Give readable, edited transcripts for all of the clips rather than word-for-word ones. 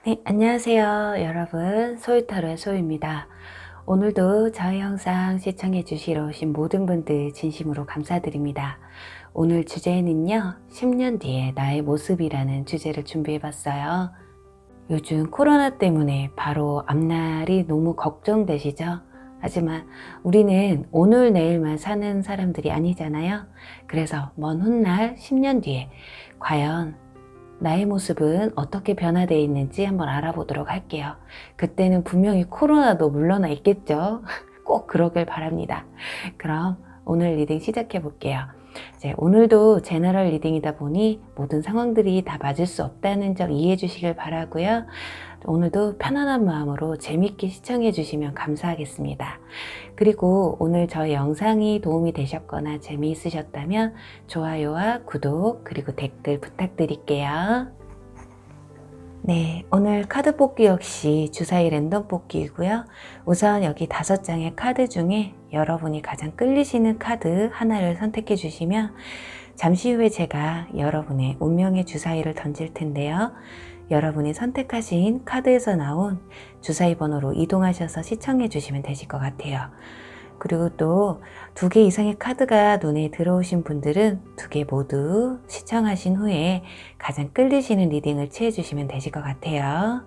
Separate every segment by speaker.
Speaker 1: 네, 안녕하세요. 여러분. 소유타로의 소유입니다. 오늘도 저희 영상 시청해 주시러 오신 모든 분들 진심으로 감사드립니다. 오늘 주제는요, 10년 뒤에 나의 모습이라는 주제를 준비해 봤어요. 요즘 코로나 때문에 바로 앞날이 너무 걱정되시죠? 하지만 우리는 오늘 내일만 사는 사람들이 아니잖아요. 그래서 먼 훗날 10년 뒤에 과연 나의 모습은 어떻게 변화되어 있는지 한번 알아보도록 할게요. 그때는 분명히 코로나도 물러나 있겠죠? 꼭 그러길 바랍니다. 그럼 오늘 리딩 시작해 볼게요. 오늘도 제너럴 리딩이다 보니 모든 상황들이 다 맞을 수 없다는 점 이해해 주시길 바라고요. 오늘도 편안한 마음으로 재밌게 시청해 주시면 감사하겠습니다. 그리고 오늘 저희 영상이 도움이 되셨거나 재미있으셨다면 좋아요와 구독 그리고 댓글 부탁드릴게요. 네, 오늘 카드 뽑기 역시 주사위 랜덤 뽑기이고요. 우선 여기 5장의 카드 중에 여러분이 가장 끌리시는 카드 하나를 선택해 주시면 잠시 후에 제가 여러분의 운명의 주사위를 던질 텐데요. 여러분이 선택하신 카드에서 나온 주사위 번호로 이동하셔서 시청해 주시면 되실 것 같아요. 그리고 또 2개 이상의 카드가 눈에 들어오신 분들은 2개 모두 시청하신 후에 가장 끌리시는 리딩을 취해 주시면 되실 것 같아요.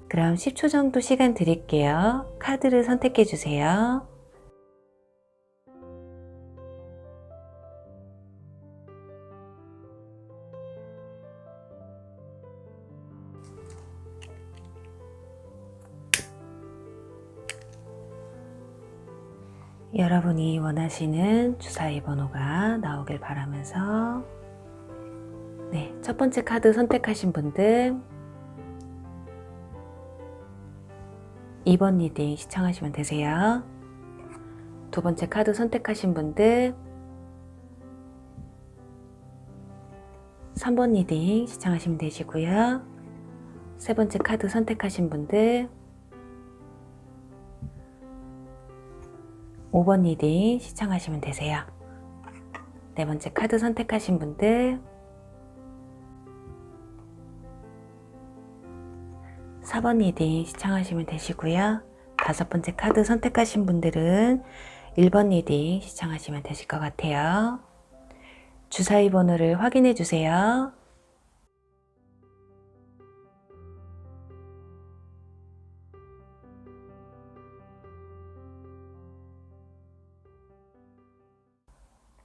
Speaker 1: 그럼 10초 정도 시간 드릴게요. 카드를 선택해 주세요. 여러분이 원하시는 주사위 번호가 나오길 바라면서 네, 첫 번째 카드 선택하신 분들 2번 리딩 시청하시면 되세요. 두 번째 카드 선택하신 분들 3번 리딩 시청하시면 되시고요. 세 번째 카드 선택하신 분들 5번 리딩 시청하시면 되세요. 네 번째 카드 선택하신 분들 4번 리딩 시청하시면 되시고요. 다섯 번째 카드 선택하신 분들은 1번 리딩 시청하시면 되실 것 같아요. 주사위 번호를 확인해 주세요.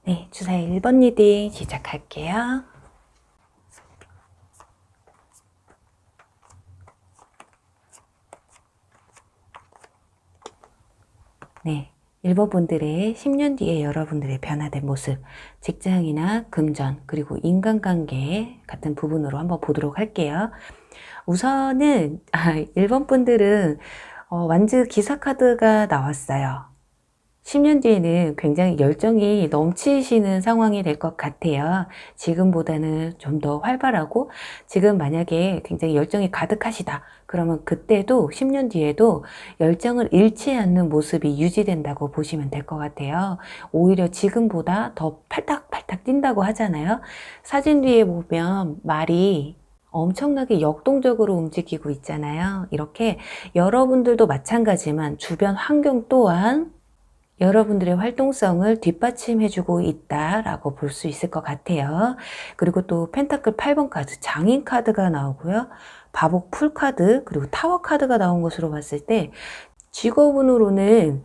Speaker 1: 네, 주사위 1번 리딩 시작할게요. 네, 1번 분들의 10년 뒤에 여러분들의 변화된 모습, 직장이나 금전, 그리고 인간관계 같은 부분으로 한번 보도록 할게요. 우선은 1번 분들은 완즈 기사 카드가 나왔어요. 10년 뒤에는 굉장히 열정이 넘치시는 상황이 될 것 같아요. 지금보다는 좀 더 활발하고 지금 만약에 굉장히 열정이 가득하시다. 그러면 그때도 10년 뒤에도 열정을 잃지 않는 모습이 유지된다고 보시면 될 것 같아요. 오히려 지금보다 더 팔딱팔딱 뛴다고 하잖아요. 사진 뒤에 보면 말이 엄청나게 역동적으로 움직이고 있잖아요. 이렇게 여러분들도 마찬가지만 주변 환경 또한 여러분들의 활동성을 뒷받침해주고 있다라고 볼 수 있을 것 같아요. 그리고 또 펜타클 8번 카드, 장인 카드가 나오고요. 바복 풀 카드, 그리고 타워 카드가 나온 것으로 봤을 때 직업운으로는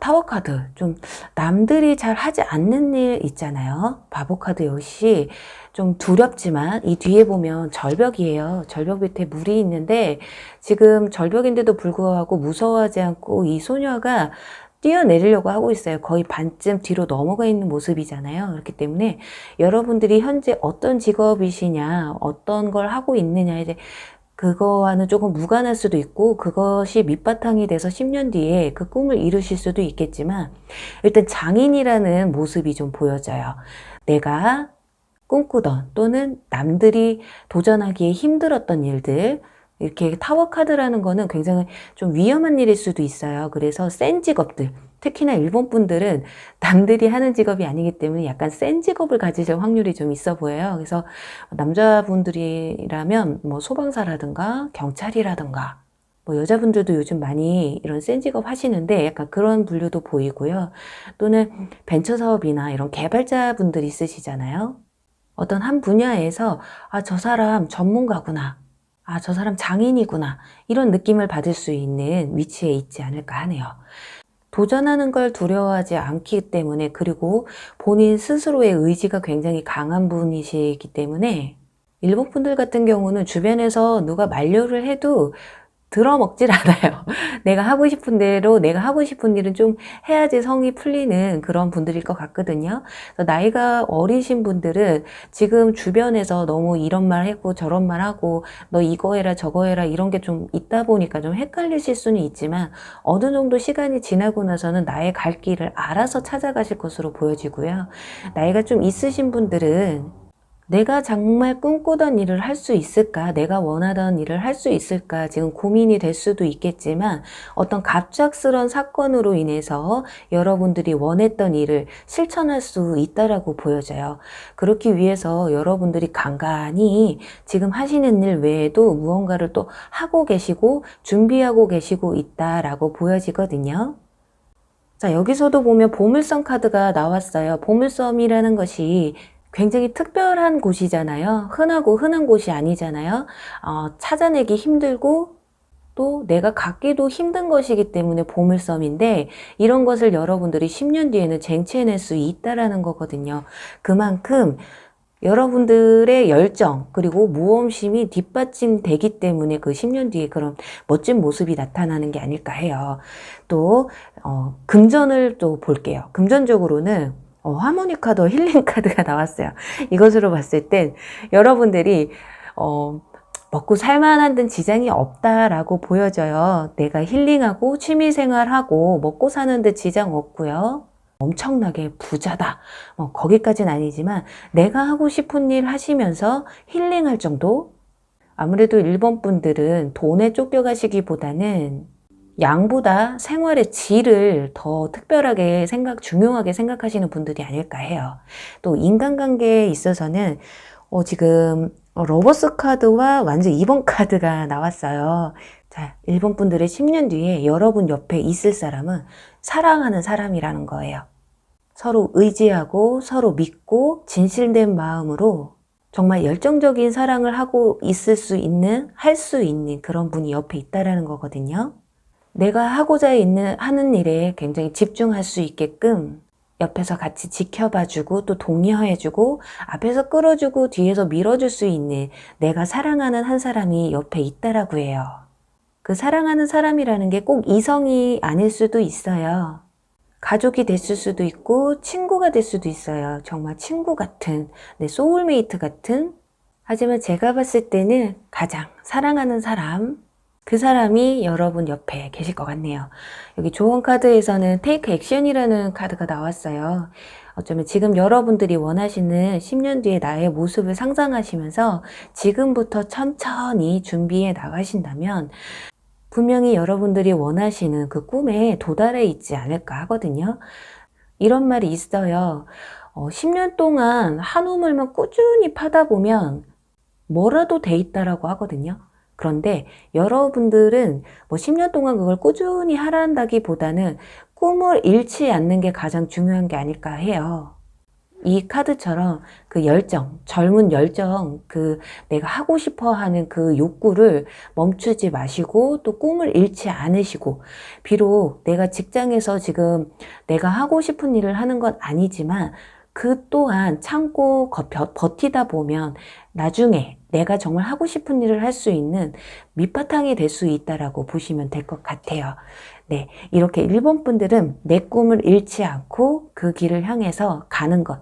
Speaker 1: 타워 카드, 좀 남들이 잘 하지 않는 일 있잖아요. 바복 카드 역시 좀 두렵지만 이 뒤에 보면 절벽이에요. 절벽 밑에 물이 있는데 지금 절벽인데도 불구하고 무서워하지 않고 이 소녀가 뛰어내리려고 하고 있어요. 거의 반쯤 뒤로 넘어가 있는 모습이잖아요. 그렇기 때문에 여러분들이 현재 어떤 직업이시냐, 어떤 걸 하고 있느냐, 이제 그거와는 조금 무관할 수도 있고 그것이 밑바탕이 돼서 10년 뒤에 그 꿈을 이루실 수도 있겠지만 일단 장인이라는 모습이 좀 보여져요. 내가 꿈꾸던 또는 남들이 도전하기에 힘들었던 일들, 이렇게 타워 카드라는 거는 굉장히 좀 위험한 일일 수도 있어요. 그래서 센 직업들, 특히나 일본 분들은 남들이 하는 직업이 아니기 때문에 약간 센 직업을 가지실 확률이 좀 있어 보여요. 그래서 남자분들이라면 뭐 소방사라든가 경찰이라든가 뭐 여자분들도 요즘 많이 이런 센 직업 하시는데 약간 그런 분류도 보이고요. 또는 벤처 사업이나 이런 개발자분들 있으시잖아요. 어떤 한 분야에서 아, 저 사람 전문가구나. 아, 저 사람 장인이구나. 이런 느낌을 받을 수 있는 위치에 있지 않을까 하네요. 도전하는 걸 두려워하지 않기 때문에, 그리고 본인 스스로의 의지가 굉장히 강한 분이시기 때문에 일본 분들 같은 경우는 주변에서 누가 만류를 해도 들어먹질 않아요. 내가 하고 싶은 대로 내가 하고 싶은 일은 좀 해야지 성이 풀리는 그런 분들일 것 같거든요. 그래서 나이가 어리신 분들은 지금 주변에서 너무 이런 말 했고 저런 말 하고 너 이거 해라 저거 해라 이런 게 좀 있다 보니까 좀 헷갈리실 수는 있지만 어느 정도 시간이 지나고 나서는 나의 갈 길을 알아서 찾아가실 것으로 보여지고요. 나이가 좀 있으신 분들은 내가 정말 꿈꾸던 일을 할 수 있을까? 내가 원하던 일을 할 수 있을까? 지금 고민이 될 수도 있겠지만 어떤 갑작스런 사건으로 인해서 여러분들이 원했던 일을 실천할 수 있다라고 보여져요. 그렇기 위해서 여러분들이 간간히 지금 하시는 일 외에도 무언가를 또 하고 계시고 준비하고 계시고 있다라고 보여지거든요. 자, 여기서도 보면 보물섬 카드가 나왔어요. 보물섬이라는 것이 굉장히 특별한 곳이잖아요. 흔하고 흔한 곳이 아니잖아요. 찾아내기 힘들고 또 내가 갖기도 힘든 것이기 때문에 보물섬인데 이런 것을 여러분들이 10년 뒤에는 쟁취해낼 수 있다라는 거거든요. 그만큼 여러분들의 열정 그리고 모험심이 뒷받침되기 때문에 그 10년 뒤에 그런 멋진 모습이 나타나는 게 아닐까 해요. 또 금전을 또 볼게요. 금전적으로는 하모니 카드, 힐링 카드가 나왔어요. 이것으로 봤을 땐 여러분들이 먹고 살만한 데 지장이 없다라고 보여져요. 내가 힐링하고 취미생활하고 먹고 사는 데 지장 없고요. 엄청나게 부자다. 거기까지는 아니지만 내가 하고 싶은 일 하시면서 힐링할 정도? 아무래도 일본 분들은 돈에 쫓겨가시기보다는 양보다 생활의 질을 더 특별하게 중요하게 생각하시는 분들이 아닐까 해요. 또 인간관계에 있어서는 지금 러버스 카드와 완전 2번 카드가 나왔어요. 자, 일본 분들의 10년 뒤에 여러분 옆에 있을 사람은 사랑하는 사람이라는 거예요. 서로 의지하고 서로 믿고 진실된 마음으로 정말 열정적인 사랑을 하고 있을 수 있는, 할 수 있는 그런 분이 옆에 있다라는 거거든요. 내가 하고자 하는 일에 굉장히 집중할 수 있게끔 옆에서 같이 지켜봐주고 또 독려해주고 앞에서 끌어주고 뒤에서 밀어줄 수 있는 내가 사랑하는 한 사람이 옆에 있다라고 해요. 그 사랑하는 사람이라는 게 꼭 이성이 아닐 수도 있어요. 가족이 됐을 수도 있고 친구가 될 수도 있어요. 정말 친구 같은, 내 소울메이트 같은. 하지만 제가 봤을 때는 가장 사랑하는 사람, 그 사람이 여러분 옆에 계실 것 같네요. 여기 조언 카드에서는 테이크 액션이라는 카드가 나왔어요. 어쩌면 지금 여러분들이 원하시는 10년 뒤에 나의 모습을 상상하시면서 지금부터 천천히 준비해 나가신다면 분명히 여러분들이 원하시는 그 꿈에 도달해 있지 않을까 하거든요. 이런 말이 있어요. 10년 동안 한 우물만 꾸준히 파다 보면 뭐라도 돼 있다라고 하거든요. 그런데 여러분들은 뭐 10년 동안 그걸 꾸준히 하란다기보다는 꿈을 잃지 않는 게 가장 중요한 게 아닐까 해요. 이 카드처럼 그 열정, 젊은 열정, 그 내가 하고 싶어 하는 그 욕구를 멈추지 마시고 또 꿈을 잃지 않으시고, 비록 내가 직장에서 지금 내가 하고 싶은 일을 하는 건 아니지만 그 또한 참고 버티다 보면 나중에 내가 정말 하고 싶은 일을 할 수 있는 밑바탕이 될 수 있다라고 보시면 될 것 같아요. 네, 이렇게 일본 분들은 내 꿈을 잃지 않고 그 길을 향해서 가는 것,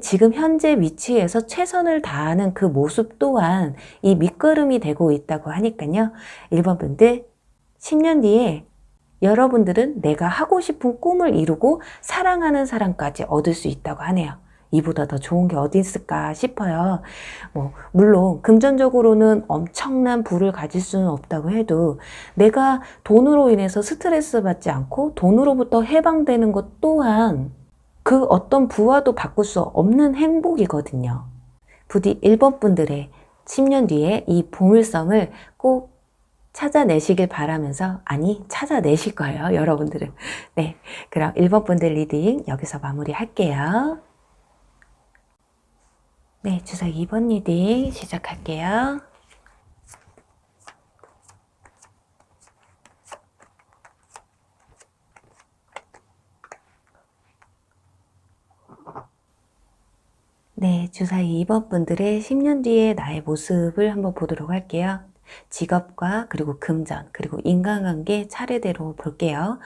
Speaker 1: 지금 현재 위치에서 최선을 다하는 그 모습 또한 이 밑거름이 되고 있다고 하니까요. 일본 분들 10년 뒤에 여러분들은 내가 하고 싶은 꿈을 이루고 사랑하는 사람까지 얻을 수 있다고 하네요. 이보다 더 좋은 게 어디 있을까 싶어요. 물론 금전적으로는 엄청난 부를 가질 수는 없다고 해도 내가 돈으로 인해서 스트레스 받지 않고 돈으로부터 해방되는 것 또한 그 어떤 부와도 바꿀 수 없는 행복이거든요. 부디 1번 분들의 10년 뒤에 이 보물섬을 꼭 찾아내시길 바라면서, 아니 찾아내실 거예요, 여러분들은. 네, 그럼 1번 분들 리딩 여기서 마무리 할게요. 네, 주사 2번 리딩 시작할게요. 네, 주사 2번 분들의 10년 뒤의 나의 모습을 한번 보도록 할게요. 직업과 그리고 금전 그리고 인간관계 차례대로 볼게요.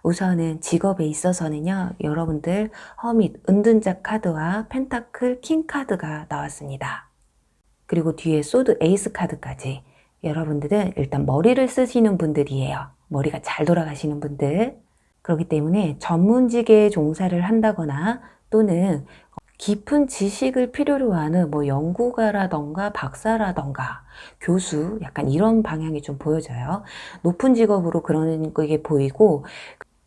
Speaker 1: 우선은 직업에 있어서는요, 여러분들 허밋, 은둔자 카드와 펜타클 킹 카드가 나왔습니다. 그리고 뒤에 소드 에이스 카드까지. 여러분들은 일단 머리를 쓰시는 분들이에요. 머리가 잘 돌아가시는 분들. 그렇기 때문에 전문직에 종사를 한다거나 또는 깊은 지식을 필요로 하는 연구가라던가 박사라던가 교수, 약간 이런 방향이 좀 보여져요. 높은 직업으로 그런 게 보이고,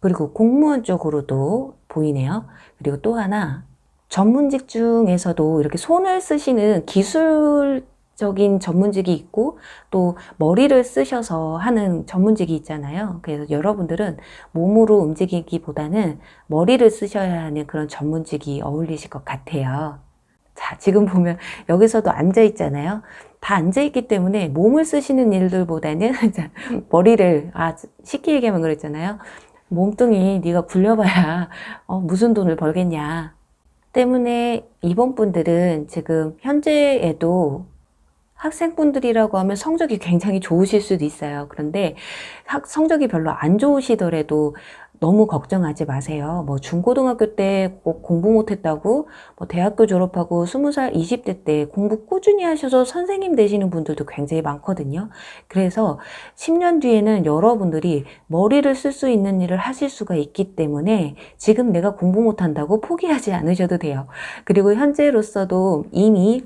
Speaker 1: 그리고 공무원 쪽으로도 보이네요. 그리고 또 하나, 전문직 중에서도 이렇게 손을 쓰시는 기술적인 전문직이 있고 또 머리를 쓰셔서 하는 전문직이 있잖아요. 그래서 여러분들은 몸으로 움직이기보다는 머리를 쓰셔야 하는 그런 전문직이 어울리실 것 같아요. 자, 지금 보면 여기서도 앉아 있잖아요. 다 앉아 있기 때문에 몸을 쓰시는 일들보다는 머리를, 쉽게 얘기하면 그랬잖아요. 몸뚱이 네가 굴려봐야 무슨 돈을 벌겠냐. 때문에 이번 분들은 지금 현재에도 학생분들이라고 하면 성적이 굉장히 좋으실 수도 있어요. 그런데 성적이 별로 안 좋으시더라도 너무 걱정하지 마세요. 중고등학교 때 꼭 공부 못했다고 대학교 졸업하고 20살, 20대 때 공부 꾸준히 하셔서 선생님 되시는 분들도 굉장히 많거든요. 그래서 10년 뒤에는 여러분들이 머리를 쓸 수 있는 일을 하실 수가 있기 때문에 지금 내가 공부 못한다고 포기하지 않으셔도 돼요. 그리고 현재로서도 이미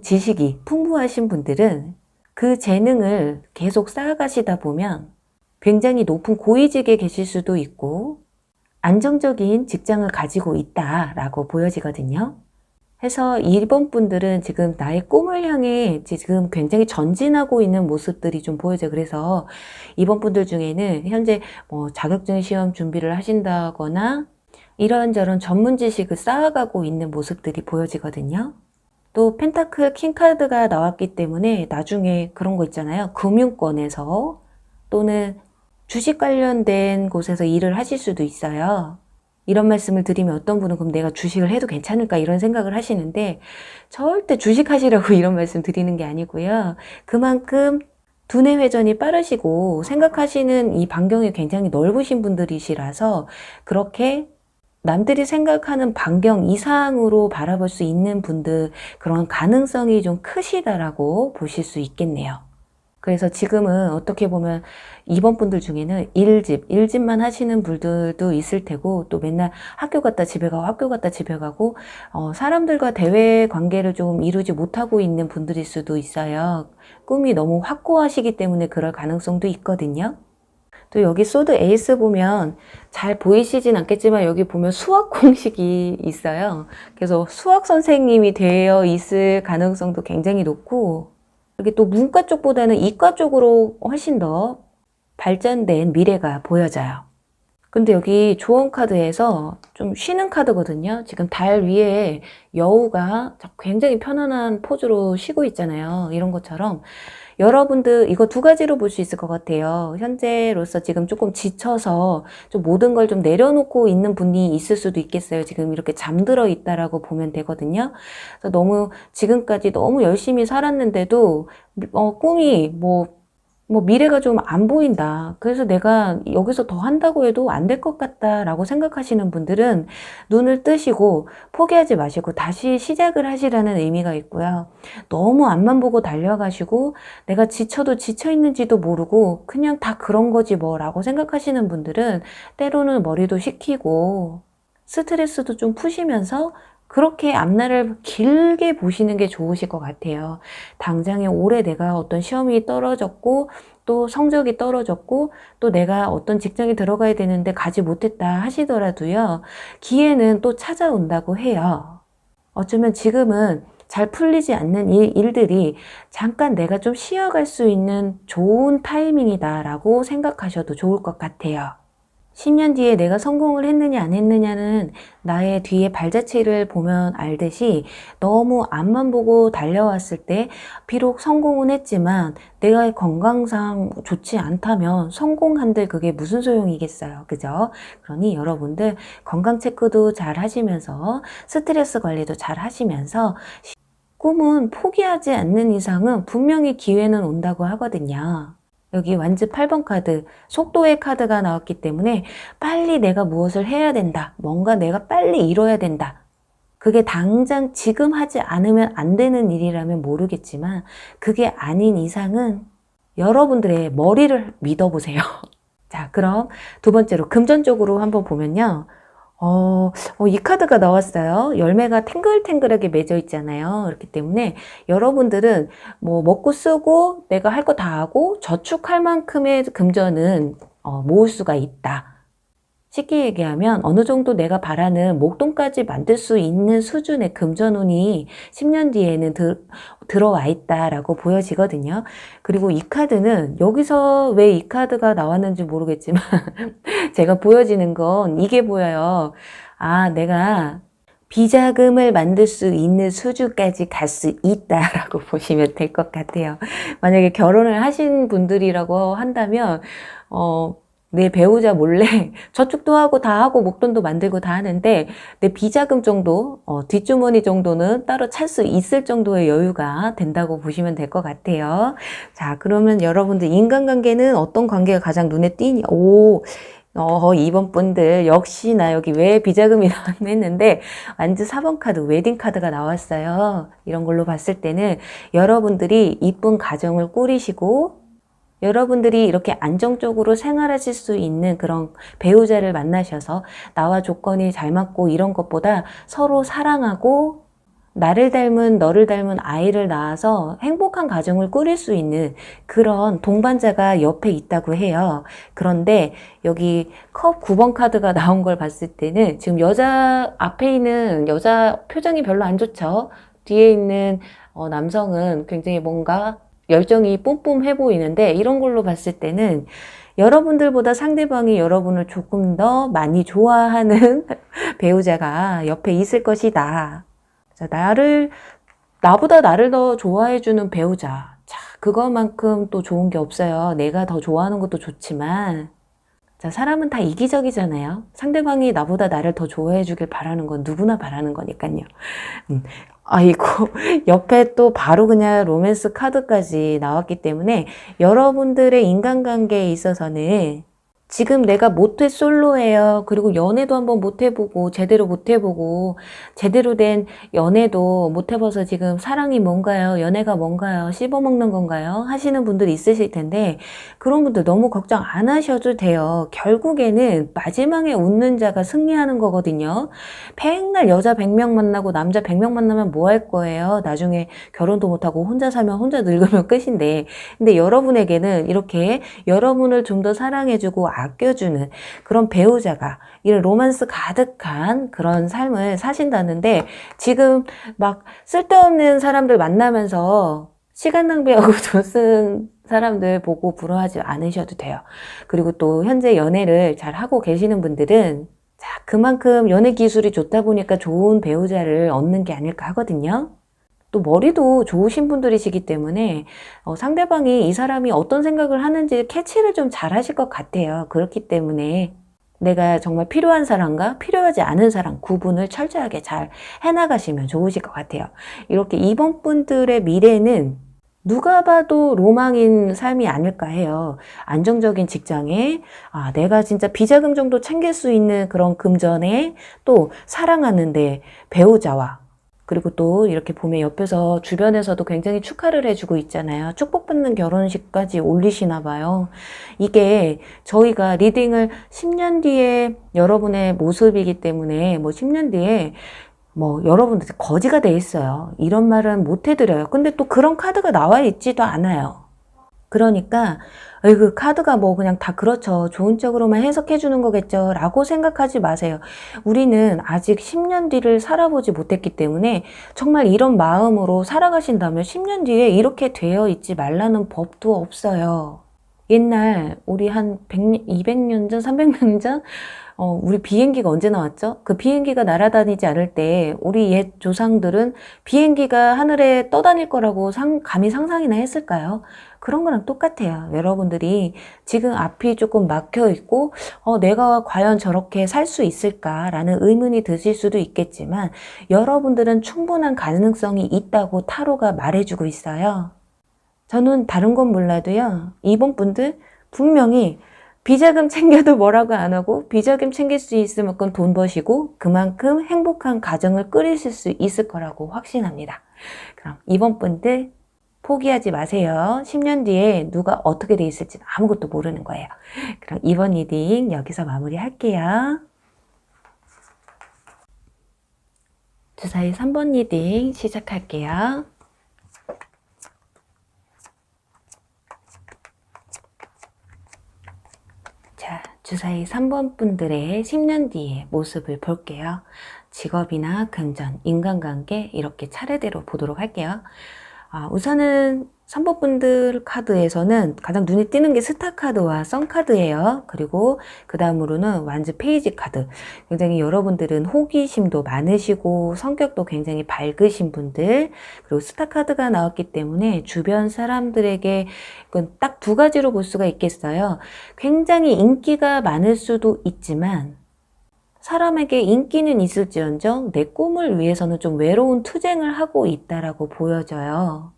Speaker 1: 지식이 풍부하신 분들은 그 재능을 계속 쌓아가시다 보면 굉장히 높은 고위직에 계실 수도 있고 안정적인 직장을 가지고 있다라고 보여지거든요. 해서 이번 분들은 지금 나의 꿈을 향해 지금 굉장히 전진하고 있는 모습들이 좀 보여져요. 그래서 이번 분들 중에는 현재 자격증 시험 준비를 하신다거나 이런저런 전문 지식을 쌓아가고 있는 모습들이 보여지거든요. 또 펜타클 킹카드가 나왔기 때문에 나중에 그런 거 있잖아요. 금융권에서 또는 주식 관련된 곳에서 일을 하실 수도 있어요. 이런 말씀을 드리면 어떤 분은 그럼 내가 주식을 해도 괜찮을까 이런 생각을 하시는데 절대 주식하시라고 이런 말씀 드리는 게 아니고요. 그만큼 두뇌 회전이 빠르시고 생각하시는 이 반경이 굉장히 넓으신 분들이시라서 그렇게 남들이 생각하는 반경 이상으로 바라볼 수 있는 분들, 그런 가능성이 좀 크시다라고 보실 수 있겠네요. 그래서 지금은 어떻게 보면 이번 분들 중에는 일집만 하시는 분들도 있을 테고, 또 맨날 학교 갔다 집에 가고 학교 갔다 집에 가고 사람들과 대외 관계를 좀 이루지 못하고 있는 분들일 수도 있어요. 꿈이 너무 확고하시기 때문에 그럴 가능성도 있거든요. 또 여기 소드 에이스 보면 잘 보이시진 않겠지만 여기 보면 수학 공식이 있어요. 그래서 수학 선생님이 되어 있을 가능성도 굉장히 높고, 이렇게 또 문과 쪽보다는 이과 쪽으로 훨씬 더 발전된 미래가 보여져요. 근데 여기 조언 카드에서 좀 쉬는 카드거든요. 지금 달 위에 여우가 굉장히 편안한 포즈로 쉬고 있잖아요. 이런 것처럼 여러분들 이거 두 가지로 볼 수 있을 것 같아요. 현재로서 지금 조금 지쳐서 좀 모든 걸 좀 내려놓고 있는 분이 있을 수도 있겠어요. 지금 이렇게 잠들어 있다라고 보면 되거든요. 그래서 너무 지금까지 너무 열심히 살았는데도 꿈이 미래가 좀 안 보인다. 그래서 내가 여기서 더 한다고 해도 안 될 것 같다라고 생각하시는 분들은 눈을 뜨시고 포기하지 마시고 다시 시작을 하시라는 의미가 있고요. 너무 앞만 보고 달려가시고 내가 지쳐도 지쳐 있는지도 모르고 그냥 다 그런 거지 뭐라고 생각하시는 분들은 때로는 머리도 식히고 스트레스도 좀 푸시면서 그렇게 앞날을 길게 보시는 게 좋으실 것 같아요. 당장에 올해 내가 어떤 시험이 떨어졌고 또 성적이 떨어졌고 또 내가 어떤 직장에 들어가야 되는데 가지 못했다 하시더라도요. 기회는 또 찾아온다고 해요. 어쩌면 지금은 잘 풀리지 않는 일들이 잠깐 내가 좀 쉬어갈 수 있는 좋은 타이밍이다라고 생각하셔도 좋을 것 같아요. 10년 뒤에 내가 성공을 했느냐 안 했느냐는 나의 뒤에 발자취를 보면 알듯이 너무 앞만 보고 달려왔을 때 비록 성공은 했지만 내가 건강상 좋지 않다면 성공한들 그게 무슨 소용이겠어요. 그죠? 그러니 여러분들 건강 체크도 잘 하시면서 스트레스 관리도 잘 하시면서 꿈은 포기하지 않는 이상은 분명히 기회는 온다고 하거든요. 여기 완즈 8번 카드, 속도의 카드가 나왔기 때문에 빨리 내가 무엇을 해야 된다. 뭔가 내가 빨리 이뤄야 된다. 그게 당장 지금 하지 않으면 안 되는 일이라면 모르겠지만 그게 아닌 이상은 여러분들의 머리를 믿어보세요. 자, 그럼 두 번째로 금전적으로 한번 보면요. 이 카드가 나왔어요. 열매가 탱글탱글하게 맺어 있잖아요. 그렇기 때문에 여러분들은 뭐 먹고 쓰고 내가 할 거 다 하고 저축할 만큼의 금전은 모을 수가 있다. 쉽게 얘기하면 어느 정도 내가 바라는 목돈까지 만들 수 있는 수준의 금전운이 10년 뒤에는 들어와 있다라고 보여지거든요. 그리고 이 카드는 여기서 왜 이 카드가 나왔는지 모르겠지만 제가 보여지는 건 이게 보여요. 아, 내가 비자금을 만들 수 있는 수준까지 갈 수 있다라고 보시면 될 것 같아요. 만약에 결혼을 하신 분들이라고 한다면 내 배우자 몰래 저축도 하고 다 하고 목돈도 만들고 다 하는데 내 비자금 정도, 뒷주머니 정도는 따로 찰 수 있을 정도의 여유가 된다고 보시면 될 것 같아요. 자, 그러면 여러분들 인간관계는 어떤 관계가 가장 눈에 띄니? 이번 분들 역시나 여기 왜 비자금이 나왔나 했는데 완즈 4번 카드 웨딩 카드가 나왔어요. 이런 걸로 봤을 때는 여러분들이 이쁜 가정을 꾸리시고 여러분들이 이렇게 안정적으로 생활하실 수 있는 그런 배우자를 만나셔서 나와 조건이 잘 맞고 이런 것보다 서로 사랑하고 나를 닮은 너를 닮은 아이를 낳아서 행복한 가정을 꾸릴 수 있는 그런 동반자가 옆에 있다고 해요. 그런데 여기 컵 9번 카드가 나온 걸 봤을 때는 지금 여자 앞에 있는 여자 표정이 별로 안 좋죠. 뒤에 있는 남성은 굉장히 뭔가 열정이 뿜뿜해 보이는데 이런 걸로 봤을 때는 여러분들보다 상대방이 여러분을 조금 더 많이 좋아하는 배우자가 옆에 있을 것이다. 자, 나보다 나를 더 좋아해주는 배우자. 자, 그거만큼 또 좋은 게 없어요. 내가 더 좋아하는 것도 좋지만 자, 사람은 다 이기적이잖아요. 상대방이 나보다 나를 더 좋아해 주길 바라는 건 누구나 바라는 거니까요. 아이고, 옆에 또 바로 그냥 로맨스 카드까지 나왔기 때문에 여러분들의 인간관계에 있어서는 지금 내가 모태 솔로예요. 그리고 연애도 한번 못 해보고 제대로 못 해보고 제대로 된 연애도 못 해봐서 지금 사랑이 뭔가요? 연애가 뭔가요? 씹어먹는 건가요? 하시는 분들이 있으실 텐데 그런 분들 너무 걱정 안 하셔도 돼요. 결국에는 마지막에 웃는 자가 승리하는 거거든요. 맨날 여자 100명 만나고 남자 100명 만나면 뭐 할 거예요? 나중에 결혼도 못하고 혼자 살면 혼자 늙으면 끝인데 근데 여러분에게는 이렇게 여러분을 좀 더 사랑해주고 아껴주는 그런 배우자가 이런 로맨스 가득한 그런 삶을 사신다는데 지금 막 쓸데없는 사람들 만나면서 시간 낭비하고 돈 쓴 사람들 보고 부러워하지 않으셔도 돼요. 그리고 또 현재 연애를 잘 하고 계시는 분들은 자, 그만큼 연애 기술이 좋다 보니까 좋은 배우자를 얻는 게 아닐까 하거든요. 또 머리도 좋으신 분들이시기 때문에 상대방이 이 사람이 어떤 생각을 하는지 캐치를 좀 잘 하실 것 같아요. 그렇기 때문에 내가 정말 필요한 사람과 필요하지 않은 사람 구분을 철저하게 잘 해나가시면 좋으실 것 같아요. 이렇게 이번 분들의 미래는 누가 봐도 로망인 삶이 아닐까 해요. 안정적인 직장에 내가 진짜 비자금 정도 챙길 수 있는 그런 금전에 또 사랑하는데 배우자와 그리고 또 이렇게 보면 옆에서 주변에서도 굉장히 축하를 해주고 있잖아요. 축복받는 결혼식까지 올리시나 봐요. 이게 저희가 리딩을 10년 뒤에 여러분의 모습이기 때문에 뭐 10년 뒤에 뭐 여러분들 거지가 돼 있어요. 이런 말은 못 해드려요. 근데 또 그런 카드가 나와 있지도 않아요. 그러니까 그 카드가 뭐 그냥 다 그렇죠. 좋은 쪽으로만 해석해 주는 거겠죠. 라고 생각하지 마세요. 우리는 아직 10년 뒤를 살아보지 못했기 때문에 정말 이런 마음으로 살아가신다면 10년 뒤에 이렇게 되어 있지 말라는 법도 없어요. 옛날 우리 한 100년, 200년 전, 300년 전 우리 비행기가 언제 나왔죠? 그 비행기가 날아다니지 않을 때 우리 옛 조상들은 비행기가 하늘에 떠다닐 거라고 감히 상상이나 했을까요? 그런 거랑 똑같아요. 여러분들이 지금 앞이 조금 막혀 있고 내가 과연 저렇게 살 수 있을까라는 의문이 드실 수도 있겠지만 여러분들은 충분한 가능성이 있다고 타로가 말해주고 있어요. 저는 다른 건 몰라도요. 이번 분들 분명히 비자금 챙겨도 뭐라고 안 하고 비자금 챙길 수 있을 만큼 돈 버시고 그만큼 행복한 가정을 꾸리실 수 있을 거라고 확신합니다. 그럼 이번 분들 포기하지 마세요. 10년 뒤에 누가 어떻게 돼 있을지 아무것도 모르는 거예요. 그럼 이번 리딩 여기서 마무리할게요. 주사위 3번 리딩 시작할게요. 자, 주사위 3번 분들의 10년 뒤의 모습을 볼게요. 직업이나 금전, 인간관계 이렇게 차례대로 보도록 할게요. 우선은 3번 분들 카드에서는 가장 눈에 띄는 게 스타 카드와 선 카드예요. 그리고 그 다음으로는 완즈 페이지 카드. 굉장히 여러분들은 호기심도 많으시고 성격도 굉장히 밝으신 분들. 그리고 스타 카드가 나왔기 때문에 주변 사람들에게 딱 두 가지로 볼 수가 있겠어요. 굉장히 인기가 많을 수도 있지만 사람에게 인기는 있을지언정 내 꿈을 위해서는 좀 외로운 투쟁을 하고 있다라고 보여져요.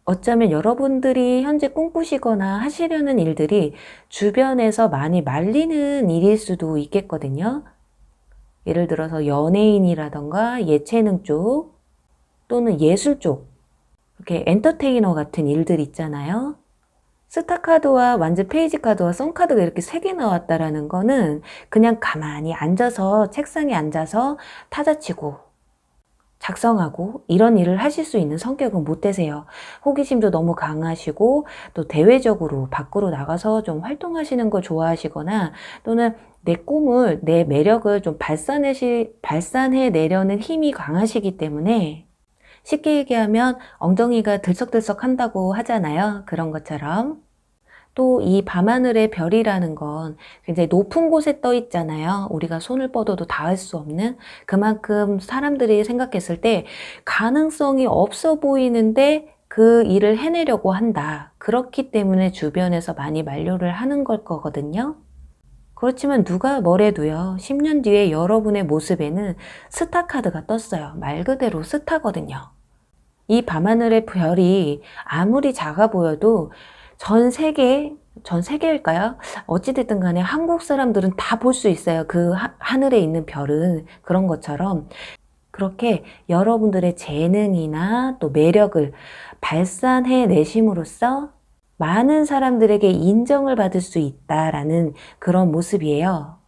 Speaker 1: 어쩌면 여러분들이 현재 꿈꾸시거나 하시려는 일들이 주변에서 많이 말리는 일일 수도 있겠거든요. 예를 들어서 연예인이라던가 예체능 쪽 또는 예술 쪽 이렇게 엔터테이너 같은 일들 있잖아요. 스타 카드와 완즈 페이지 카드와 선 카드가 이렇게 3개 나왔다라는 거는 그냥 가만히 앉아서 책상에 앉아서 타자치고 작성하고 이런 일을 하실 수 있는 성격은 못 되세요. 호기심도 너무 강하시고 또 대외적으로 밖으로 나가서 좀 활동하시는 걸 좋아하시거나 또는 내 꿈을, 내 매력을 좀 발산해내려는 힘이 강하시기 때문에 쉽게 얘기하면 엉덩이가 들썩들썩 한다고 하잖아요. 그런 것처럼. 또 이 밤하늘의 별이라는 건 굉장히 높은 곳에 떠 있잖아요. 우리가 손을 뻗어도 닿을 수 없는 그만큼 사람들이 생각했을 때 가능성이 없어 보이는데 그 일을 해내려고 한다. 그렇기 때문에 주변에서 많이 만류를 하는 걸 거거든요. 그렇지만 누가 뭐래도요. 10년 뒤에 여러분의 모습에는 스타 카드가 떴어요. 말 그대로 스타거든요. 이 밤하늘의 별이 아무리 작아 보여도 전 세계일까요? 어찌됐든 간에 한국 사람들은 다 볼 수 있어요. 그 하늘에 있는 별은. 그런 것처럼 그렇게 여러분들의 재능이나 또 매력을 발산해 내심으로써 많은 사람들에게 인정을 받을 수 있다라는 그런 모습이에요.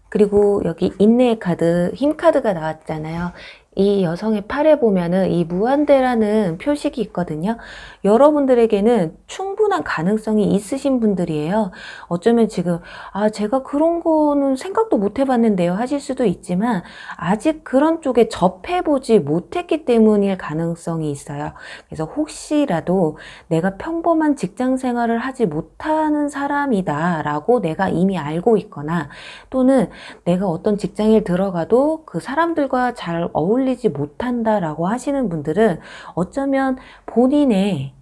Speaker 1: 그리고 여기 인내의 카드, 힘 카드가 나왔잖아요. 이 여성의 팔에 보면은 이 무한대라는 표식이 있거든요. 여러분들에게는 충분한 가능성이 있으신 분들이에요. 어쩌면 지금 제가 그런 거는 생각도 못 해봤는데요 하실 수도 있지만 아직 그런 쪽에 접해보지 못했기 때문일 가능성이 있어요. 그래서 혹시라도 내가 평범한 직장 생활을 하지 못하는 사람이다 라고 내가 이미 알고 있거나 또는 내가 어떤 직장에 들어가도 그 사람들과 잘 어울리지 못한다라고 하시는 분들은 어쩌면 본인의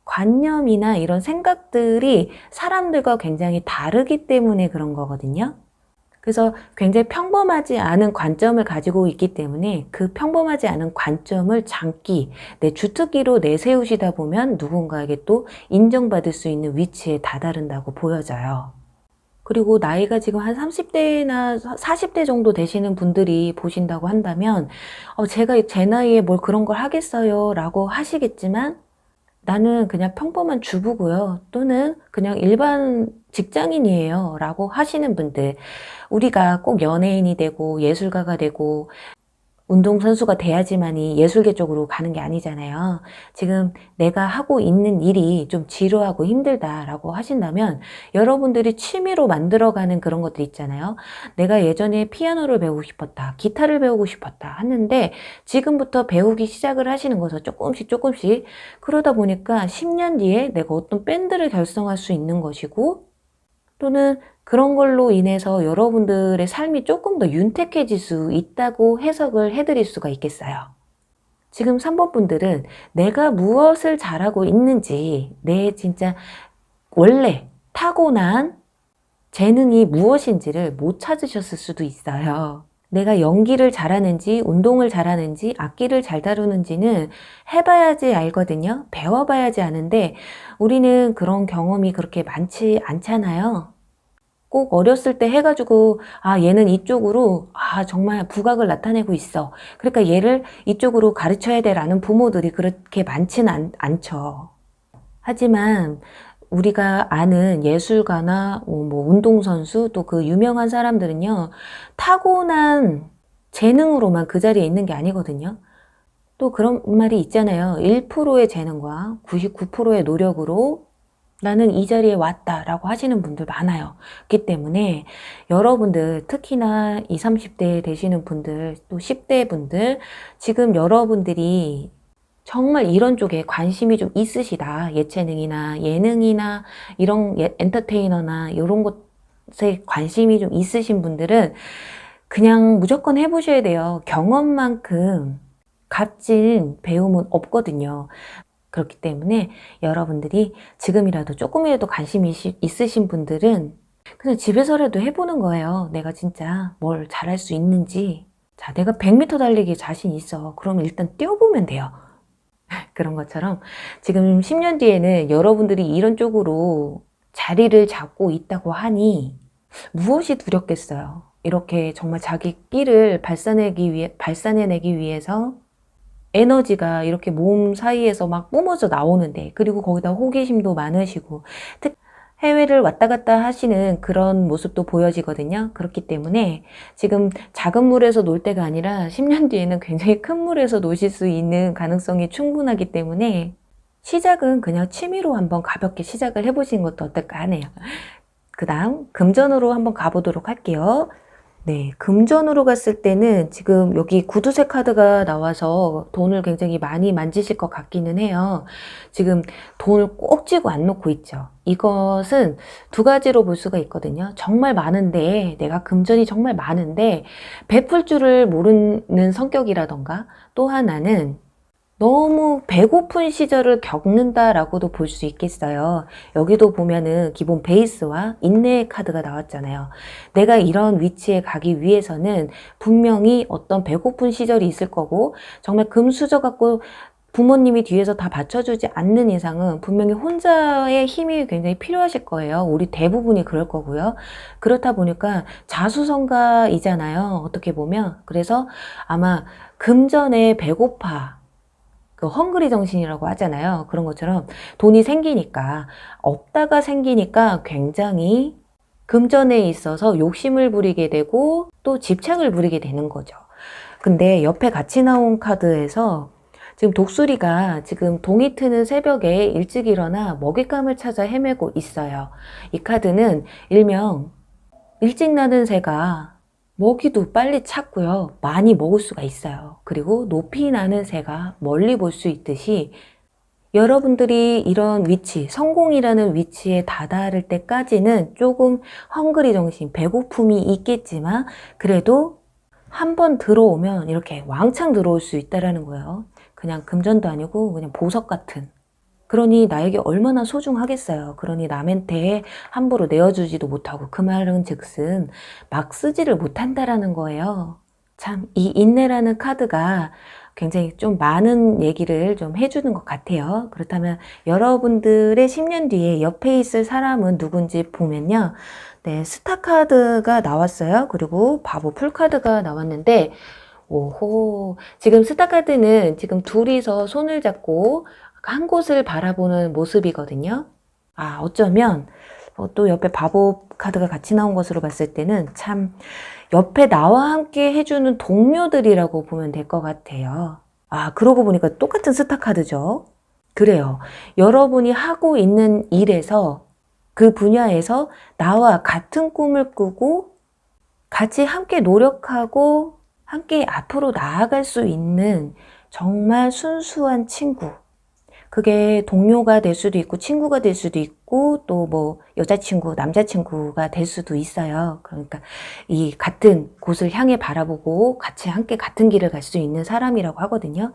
Speaker 1: 관념이나 이런 생각들이 사람들과 굉장히 다르기 때문에 그런 거거든요. 그래서 굉장히 평범하지 않은 관점을 가지고 있기 때문에 그 평범하지 않은 관점을 장기, 내 주특기로 내세우시다 보면 누군가에게 또 인정받을 수 있는 위치에 다다른다고 보여져요. 그리고 나이가 지금 한 30대나 40대 정도 되시는 분들이 보신다고 한다면 제가 제 나이에 뭘 그런 걸 하겠어요 라고 하시겠지만 나는 그냥 평범한 주부고요. 또는 그냥 일반 직장인이에요 라고 하시는 분들 우리가 꼭 연예인이 되고 예술가가 되고 운동선수가 돼야지만이 예술계 쪽으로 가는 게 아니잖아요. 지금 내가 하고 있는 일이 좀 지루하고 힘들다라고 하신다면 여러분들이 취미로 만들어가는 그런 것들 있잖아요. 내가 예전에 피아노를 배우고 싶었다, 기타를 배우고 싶었다 하는데 지금부터 배우기 시작을 하시는 거죠. 조금씩. 그러다 보니까 10년 뒤에 내가 어떤 밴드를 결성할 수 있는 것이고 또는 그런 걸로 인해서 여러분들의 삶이 조금 더 윤택해질 수 있다고 해석을 해드릴 수가 있겠어요. 지금 3번 분들은 내가 무엇을 잘하고 있는지, 내 진짜 원래 타고난 재능이 무엇인지를 못 찾으셨을 수도 있어요. 내가 연기를 잘하는지, 운동을 잘하는지, 악기를 잘 다루는지는 해봐야지 알거든요. 배워봐야지 아는데 우리는 그런 경험이 그렇게 많지 않잖아요. 꼭 어렸을 때 해가지고 얘는 이쪽으로 정말 부각을 나타내고 있어. 그러니까 얘를 이쪽으로 가르쳐야 돼라는 부모들이 그렇게 많지는 않죠. 하지만 우리가 아는 예술가나 뭐 운동선수 또 그 유명한 사람들은요, 타고난 재능으로만 그 자리에 있는 게 아니거든요. 또 그런 말이 있잖아요. 1%의 재능과 99%의 노력으로 나는 이 자리에 왔다라고 하시는 분들 많아요. 그렇기 때문에 여러분들 특히나 20, 30대 되시는 분들 또 10대 분들 지금 여러분들이 정말 이런 쪽에 관심이 좀 있으시다. 예체능이나 예능이나 이런 엔터테이너나 이런 것에 관심이 좀 있으신 분들은 그냥 무조건 해보셔야 돼요. 경험만큼 값진 배움은 없거든요. 그렇기 때문에 여러분들이 지금이라도 조금이라도 관심이 있으신 분들은 그냥 집에서라도 해보는 거예요. 내가 진짜 뭘 잘할 수 있는지. 자, 내가 100m 달리기 자신 있어. 그럼 일단 뛰어보면 돼요. 그런 것처럼 지금 10년 뒤에는 여러분들이 이런 쪽으로 자리를 잡고 있다고 하니 무엇이 두렵겠어요. 이렇게 정말 자기 끼를 발산해내기 위해서 에너지가 이렇게 몸 사이에서 막 뿜어져 나오는데, 그리고 거기다 호기심도 많으시고 해외를 왔다 갔다 하시는 그런 모습도 보여지거든요. 그렇기 때문에 지금 작은 물에서 놀 때가 아니라 10년 뒤에는 굉장히 큰 물에서 노실 수 있는 가능성이 충분하기 때문에 시작은 그냥 취미로 한번 가볍게 시작을 해보시는 것도 어떨까 하네요. 그 다음 금전으로 한번 가보도록 할게요. 네, 금전으로 갔을 때는 지금 여기 구두쇠 카드가 나와서 돈을 굉장히 많이 만지실 것 같기는 해요. 지금 돈을 꼭 쥐고 안 놓고 있죠. 이것은 두 가지로 볼 수가 있거든요. 정말 많은데, 내가 금전이 정말 많은데 베풀 줄을 모르는 성격이라던가, 또 하나는 너무 배고픈 시절을 겪는다라고도 볼 수 있겠어요. 여기도 보면은 기본 베이스와 인내의 카드가 나왔잖아요. 내가 이런 위치에 가기 위해서는 분명히 어떤 배고픈 시절이 있을 거고, 정말 금수저 갖고 부모님이 뒤에서 다 받쳐주지 않는 이상은 분명히 혼자의 힘이 굉장히 필요하실 거예요. 우리 대부분이 그럴 거고요. 그렇다 보니까 자수성가이잖아요. 어떻게 보면. 그래서 아마 금전에 배고파, 그 헝그리 정신이라고 하잖아요. 그런 것처럼 돈이 생기니까, 없다가 생기니까 굉장히 금전에 있어서 욕심을 부리게 되고 또 집착을 부리게 되는 거죠. 근데 옆에 같이 나온 카드에서 지금 독수리가 지금 동이 트는 새벽에 일찍 일어나 먹잇감을 찾아 헤매고 있어요. 이 카드는 일명 일찍 나는 새가 먹이도 빨리 찾고요. 많이 먹을 수가 있어요. 그리고 높이 나는 새가 멀리 볼 수 있듯이 여러분들이 이런 위치, 성공이라는 위치에 다다를 때까지는 조금 헝그리 정신, 배고픔이 있겠지만 그래도 한번 들어오면 이렇게 왕창 들어올 수 있다라는 거예요. 그냥 금전도 아니고 그냥 보석 같은. 그러니 나에게 얼마나 소중하겠어요. 그러니 남한테 함부로 내어주지도 못하고, 그 말은 즉슨 막 쓰지를 못한다라는 거예요. 참, 이 인내라는 카드가 굉장히 좀 많은 얘기를 좀 해주는 것 같아요. 그렇다면 여러분들의 10년 뒤에 옆에 있을 사람은 누군지 보면요. 네, 스타 카드가 나왔어요. 그리고 바보 풀 카드가 나왔는데, 오호, 지금 스타 카드는 지금 둘이서 손을 잡고 한 곳을 바라보는 모습이거든요. 어쩌면 또 옆에 바보 카드가 같이 나온 것으로 봤을 때는 참 옆에 나와 함께 해주는 동료들이라고 보면 될 것 같아요. 아, 그러고 보니까 똑같은 스타 카드죠. 그래요. 여러분이 하고 있는 일에서 그 분야에서 나와 같은 꿈을 꾸고 같이 함께 노력하고 함께 앞으로 나아갈 수 있는 정말 순수한 친구. 그게 동료가 될 수도 있고 친구가 될 수도 있고 또 뭐 여자친구, 남자친구가 될 수도 있어요. 그러니까 이 같은 곳을 향해 바라보고 같이 함께 같은 길을 갈 수 있는 사람이라고 하거든요.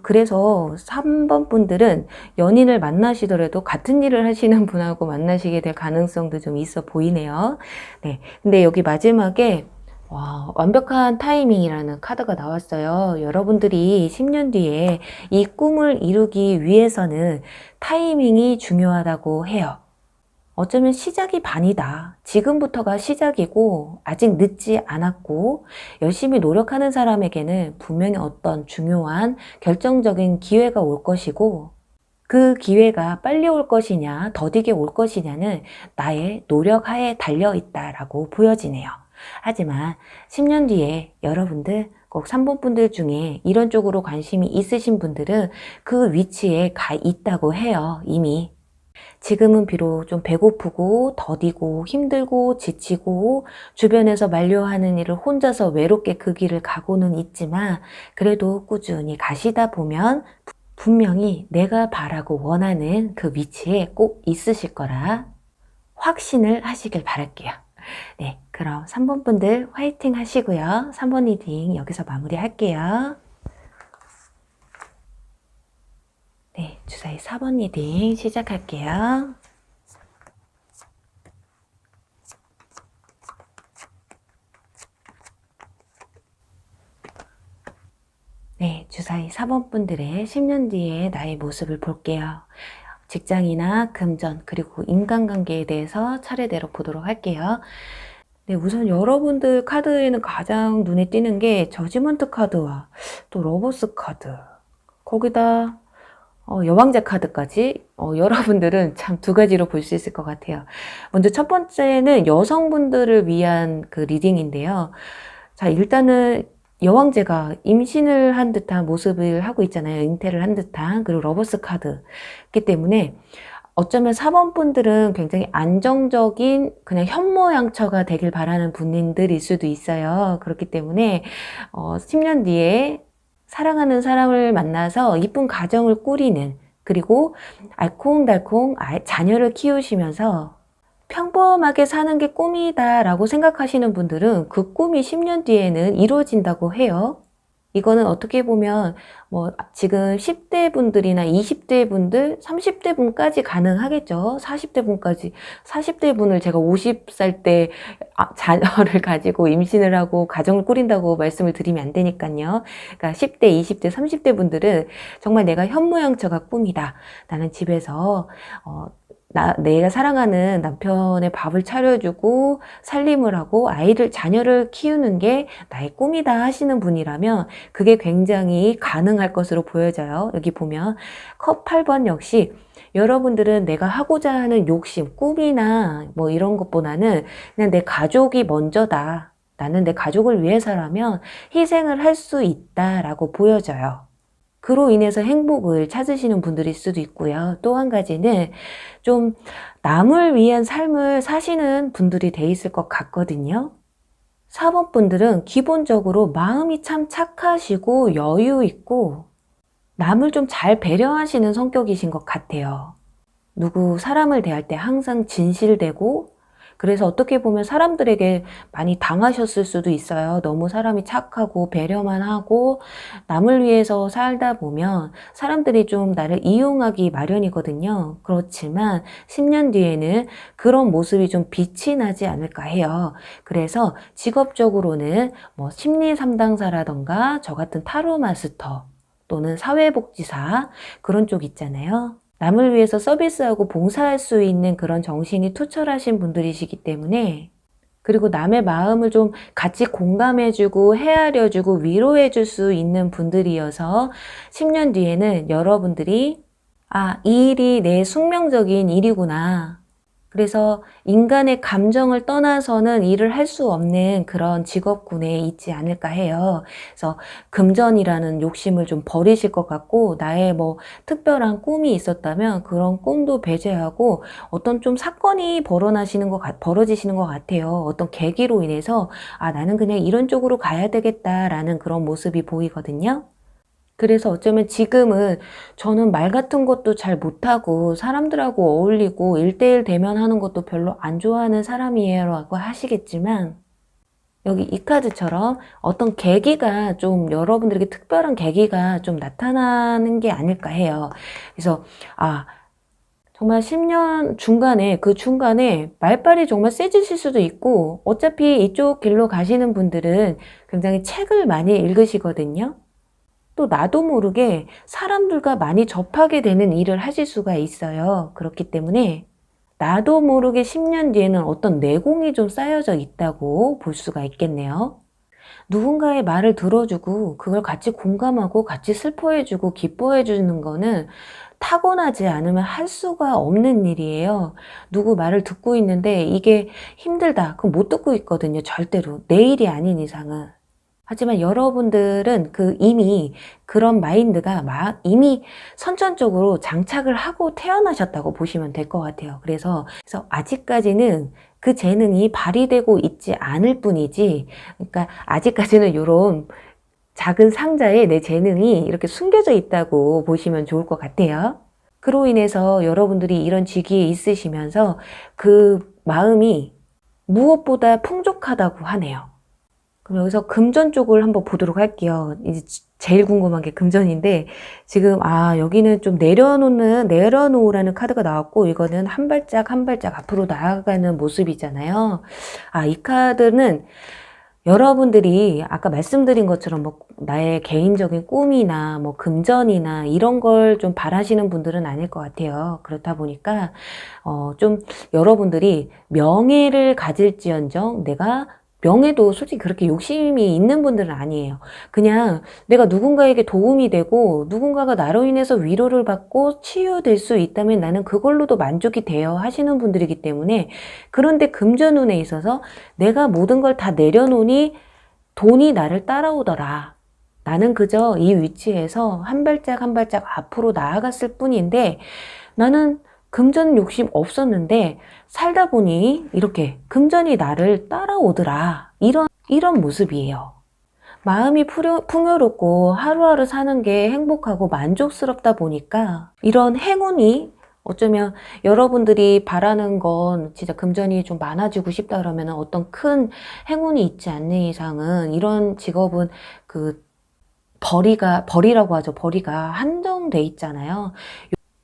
Speaker 1: 그래서 3번 분들은 연인을 만나시더라도 같은 일을 하시는 분하고 만나시게 될 가능성도 좀 있어 보이네요. 네. 근데 여기 마지막에 와, 완벽한 타이밍이라는 카드가 나왔어요. 여러분들이 10년 뒤에 이 꿈을 이루기 위해서는 타이밍이 중요하다고 해요. 어쩌면 시작이 반이다. 지금부터가 시작이고 아직 늦지 않았고 열심히 노력하는 사람에게는 분명히 어떤 중요한 결정적인 기회가 올 것이고 그 기회가 빨리 올 것이냐 더디게 올 것이냐는 나의 노력하에 달려있다라고 보여지네요. 하지만 10년 뒤에 여러분들 꼭 3번 분들 중에 이런 쪽으로 관심이 있으신 분들은 그 위치에 가 있다고 해요. 이미. 지금은 비록 좀 배고프고 더디고 힘들고 지치고 주변에서 만류하는 일을 혼자서 외롭게 그 길을 가고는 있지만 그래도 꾸준히 가시다 보면 분명히 내가 바라고 원하는 그 위치에 꼭 있으실 거라 확신을 하시길 바랄게요. 네, 그럼 3번 분들 화이팅 하시고요. 3번 리딩 여기서 마무리 할게요. 네, 주사위 4번 리딩 시작할게요. 네, 주사위 4번 분들의 10년 뒤에 나의 모습을 볼게요. 직장이나 금전 그리고 인간관계에 대해서 차례대로 보도록 할게요. 네, 우선 여러분들 카드에는 가장 눈에 띄는 게 저지먼트 카드와 또 러버스 카드 거기다 여왕자 카드까지 여러분들은 참 두 가지로 볼 수 있을 것 같아요. 먼저 첫 번째는 여성분들을 위한 그 리딩인데요. 자, 일단은 여왕제가 임신을 한 듯한 모습을 하고 있잖아요. 잉태를 한 듯한. 그리고 러버스 카드이기 때문에 어쩌면 4번 분들은 굉장히 안정적인 그냥 현모양처가 되길 바라는 분들일 수도 있어요. 그렇기 때문에 10년 뒤에 사랑하는 사람을 만나서 이쁜 가정을 꾸리는 그리고 알콩달콩 자녀를 키우시면서 평범하게 사는 게 꿈이다 라고 생각하시는 분들은 그 꿈이 10년 뒤에는 이루어진다고 해요. 이거는 어떻게 보면 뭐 지금 10대 분들이나 20대 분들, 30대 분까지 가능하겠죠. 40대 분까지. 40대 분을 제가 50살 때 자녀를 가지고 임신을 하고 가정을 꾸린다고 말씀을 드리면 안 되니까요. 그러니까 10대, 20대, 30대 분들은 정말 내가 현모양처가 꿈이다. 나는 집에서 내가 사랑하는 남편의 밥을 차려주고 살림을 하고 자녀를 키우는 게 나의 꿈이다 하시는 분이라면 그게 굉장히 가능할 것으로 보여져요. 여기 보면 컵 8번 역시 여러분들은 내가 하고자 하는 욕심, 꿈이나 뭐 이런 것보다는 그냥 내 가족이 먼저다. 나는 내 가족을 위해서라면 희생을 할 수 있다라고 보여져요. 그로 인해서 행복을 찾으시는 분들일 수도 있고요. 또 한 가지는 좀 남을 위한 삶을 사시는 분들이 돼 있을 것 같거든요. 4번 분들은 기본적으로 마음이 참 착하시고 여유 있고 남을 좀 잘 배려하시는 성격이신 것 같아요. 누구 사람을 대할 때 항상 진실되고 그래서 어떻게 보면 사람들에게 많이 당하셨을 수도 있어요. 너무 사람이 착하고 배려만 하고 남을 위해서 살다 보면 사람들이 좀 나를 이용하기 마련이거든요. 그렇지만 10년 뒤에는 그런 모습이 좀 빛이 나지 않을까 해요. 그래서 직업적으로는 뭐 심리 상담사라던가 저 같은 타로 마스터 또는 사회복지사 그런 쪽 있잖아요. 남을 위해서 서비스하고 봉사할 수 있는 그런 정신이 투철하신 분들이시기 때문에 그리고 남의 마음을 좀 같이 공감해주고 헤아려주고 위로해줄 수 있는 분들이어서 10년 뒤에는 여러분들이 이 일이 내 숙명적인 일이구나. 그래서 인간의 감정을 떠나서는 일을 할 수 없는 그런 직업군에 있지 않을까 해요. 그래서 금전이라는 욕심을 좀 버리실 것 같고, 나의 뭐 특별한 꿈이 있었다면 그런 꿈도 배제하고 어떤 좀 사건이 벌어지시는 것 같아요. 어떤 계기로 인해서 아, 나는 그냥 이런 쪽으로 가야 되겠다라는 그런 모습이 보이거든요. 그래서 어쩌면 지금은 저는 말 같은 것도 잘 못하고 사람들하고 어울리고 1대1 대면하는 것도 별로 안 좋아하는 사람이에요 라고 하시겠지만, 여기 이 카드처럼 어떤 계기가 좀 여러분들에게 특별한 계기가 좀 나타나는 게 아닐까 해요. 그래서 아, 정말 10년 중간에 그 중간에 말빨이 정말 세지실 수도 있고, 어차피 이쪽 길로 가시는 분들은 굉장히 책을 많이 읽으시거든요. 또 나도 모르게 사람들과 많이 접하게 되는 일을 하실 수가 있어요. 그렇기 때문에 나도 모르게 10년 뒤에는 어떤 내공이 좀 쌓여져 있다고 볼 수가 있겠네요. 누군가의 말을 들어주고 그걸 같이 공감하고 같이 슬퍼해주고 기뻐해주는 거는 타고나지 않으면 할 수가 없는 일이에요. 누구 말을 듣고 있는데 이게 힘들다. 그럼 못 듣고 있거든요. 절대로. 내 일이 아닌 이상은. 하지만 여러분들은 이미 그런 마인드가 이미 선천적으로 장착을 하고 태어나셨다고 보시면 될 것 같아요. 그래서 아직까지는 그 재능이 발휘되고 있지 않을 뿐이지, 그러니까 아직까지는 이런 작은 상자에 내 재능이 이렇게 숨겨져 있다고 보시면 좋을 것 같아요. 그로 인해서 여러분들이 이런 직위에 있으시면서 그 마음이 무엇보다 풍족하다고 하네요. 그럼 여기서 금전 쪽을 한번 보도록 할게요. 이제 제일 궁금한 게 금전인데, 지금 여기는 좀 내려놓으라는 카드가 나왔고, 이거는 한 발짝 한 발짝 앞으로 나아가는 모습이잖아요. 이 카드는 여러분들이 아까 말씀드린 것처럼 뭐 나의 개인적인 꿈이나 뭐 금전이나 이런 걸 좀 바라시는 분들은 아닐 것 같아요. 그렇다 보니까 좀 여러분들이 명예를 가질지언정, 내가 명예도 솔직히 그렇게 욕심이 있는 분들은 아니에요. 그냥 내가 누군가에게 도움이 되고 누군가가 나로 인해서 위로를 받고 치유될 수 있다면 나는 그걸로도 만족이 돼요 하시는 분들이기 때문에, 그런데 금전운에 있어서 내가 모든 걸 다 내려놓으니 돈이 나를 따라오더라. 나는 그저 이 위치에서 한 발짝 한 발짝 앞으로 나아갔을 뿐인데, 나는 금전 욕심 없었는데 살다 보니 이렇게 금전이 나를 따라오더라. 이런 모습이에요. 마음이 풍요롭고 하루하루 사는 게 행복하고 만족스럽다 보니까 이런 행운이, 어쩌면 여러분들이 바라는 건 진짜 금전이 좀 많아지고 싶다 그러면 어떤 큰 행운이 있지 않는 이상은 이런 직업은 벌이라고 하죠. 벌이가 한정돼 있잖아요.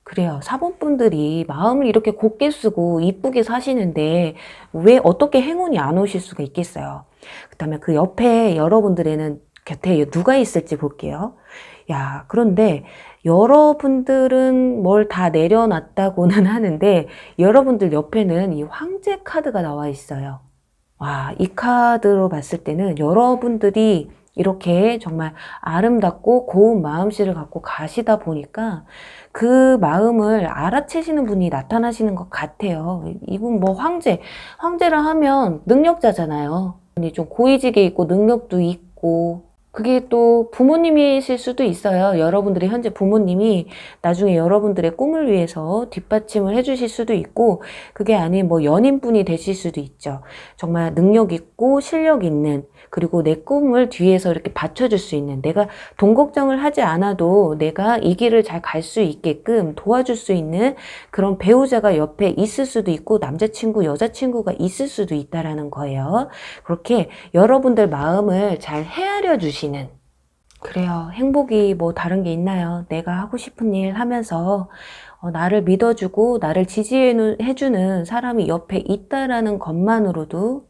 Speaker 1: 그래요. 사본분들이 마음을 이렇게 곱게 쓰고 이쁘게 사시는데 왜 어떻게 행운이 안 오실 수가 있겠어요. 그다음에 그 옆에 여러분들에는 곁에 누가 있을지 볼게요. 그런데 여러분들은 뭘 다 내려놨다고는 하는데 여러분들 옆에는 이 황제 카드가 나와 있어요. 이 카드로 봤을 때는 여러분들이 이렇게 정말 아름답고 고운 마음씨를 갖고 가시다 보니까 그 마음을 알아채시는 분이 나타나시는 것 같아요. 이분 뭐 황제라 하면 능력자잖아요. 좀 고위직에 있고 능력도 있고, 그게 또 부모님이실 수도 있어요. 여러분들의 현재 부모님이 나중에 여러분들의 꿈을 위해서 뒷받침을 해주실 수도 있고, 그게 아닌 뭐 연인분이 되실 수도 있죠. 정말 능력 있고 실력 있는, 그리고 내 꿈을 뒤에서 이렇게 받쳐줄 수 있는, 내가 돈 걱정을 하지 않아도 내가 이 길을 잘 갈 수 있게끔 도와줄 수 있는 그런 배우자가 옆에 있을 수도 있고, 남자친구, 여자친구가 있을 수도 있다라는 거예요. 그렇게 여러분들 마음을 잘 헤아려 주시는, 그래요. 행복이 뭐 다른 게 있나요? 내가 하고 싶은 일 하면서 나를 믿어주고 나를 지지해주는 사람이 옆에 있다라는 것만으로도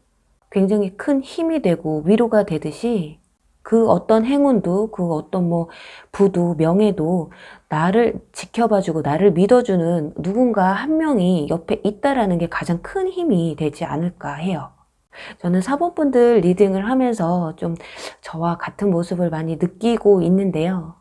Speaker 1: 굉장히 큰 힘이 되고 위로가 되듯이, 그 어떤 행운도, 그 어떤 뭐 부도 명예도 나를 지켜봐주고 나를 믿어주는 누군가 한 명이 옆에 있다라는 게 가장 큰 힘이 되지 않을까 해요. 저는 사본분들 리딩을 하면서 좀 저와 같은 모습을 많이 느끼고 있는데요.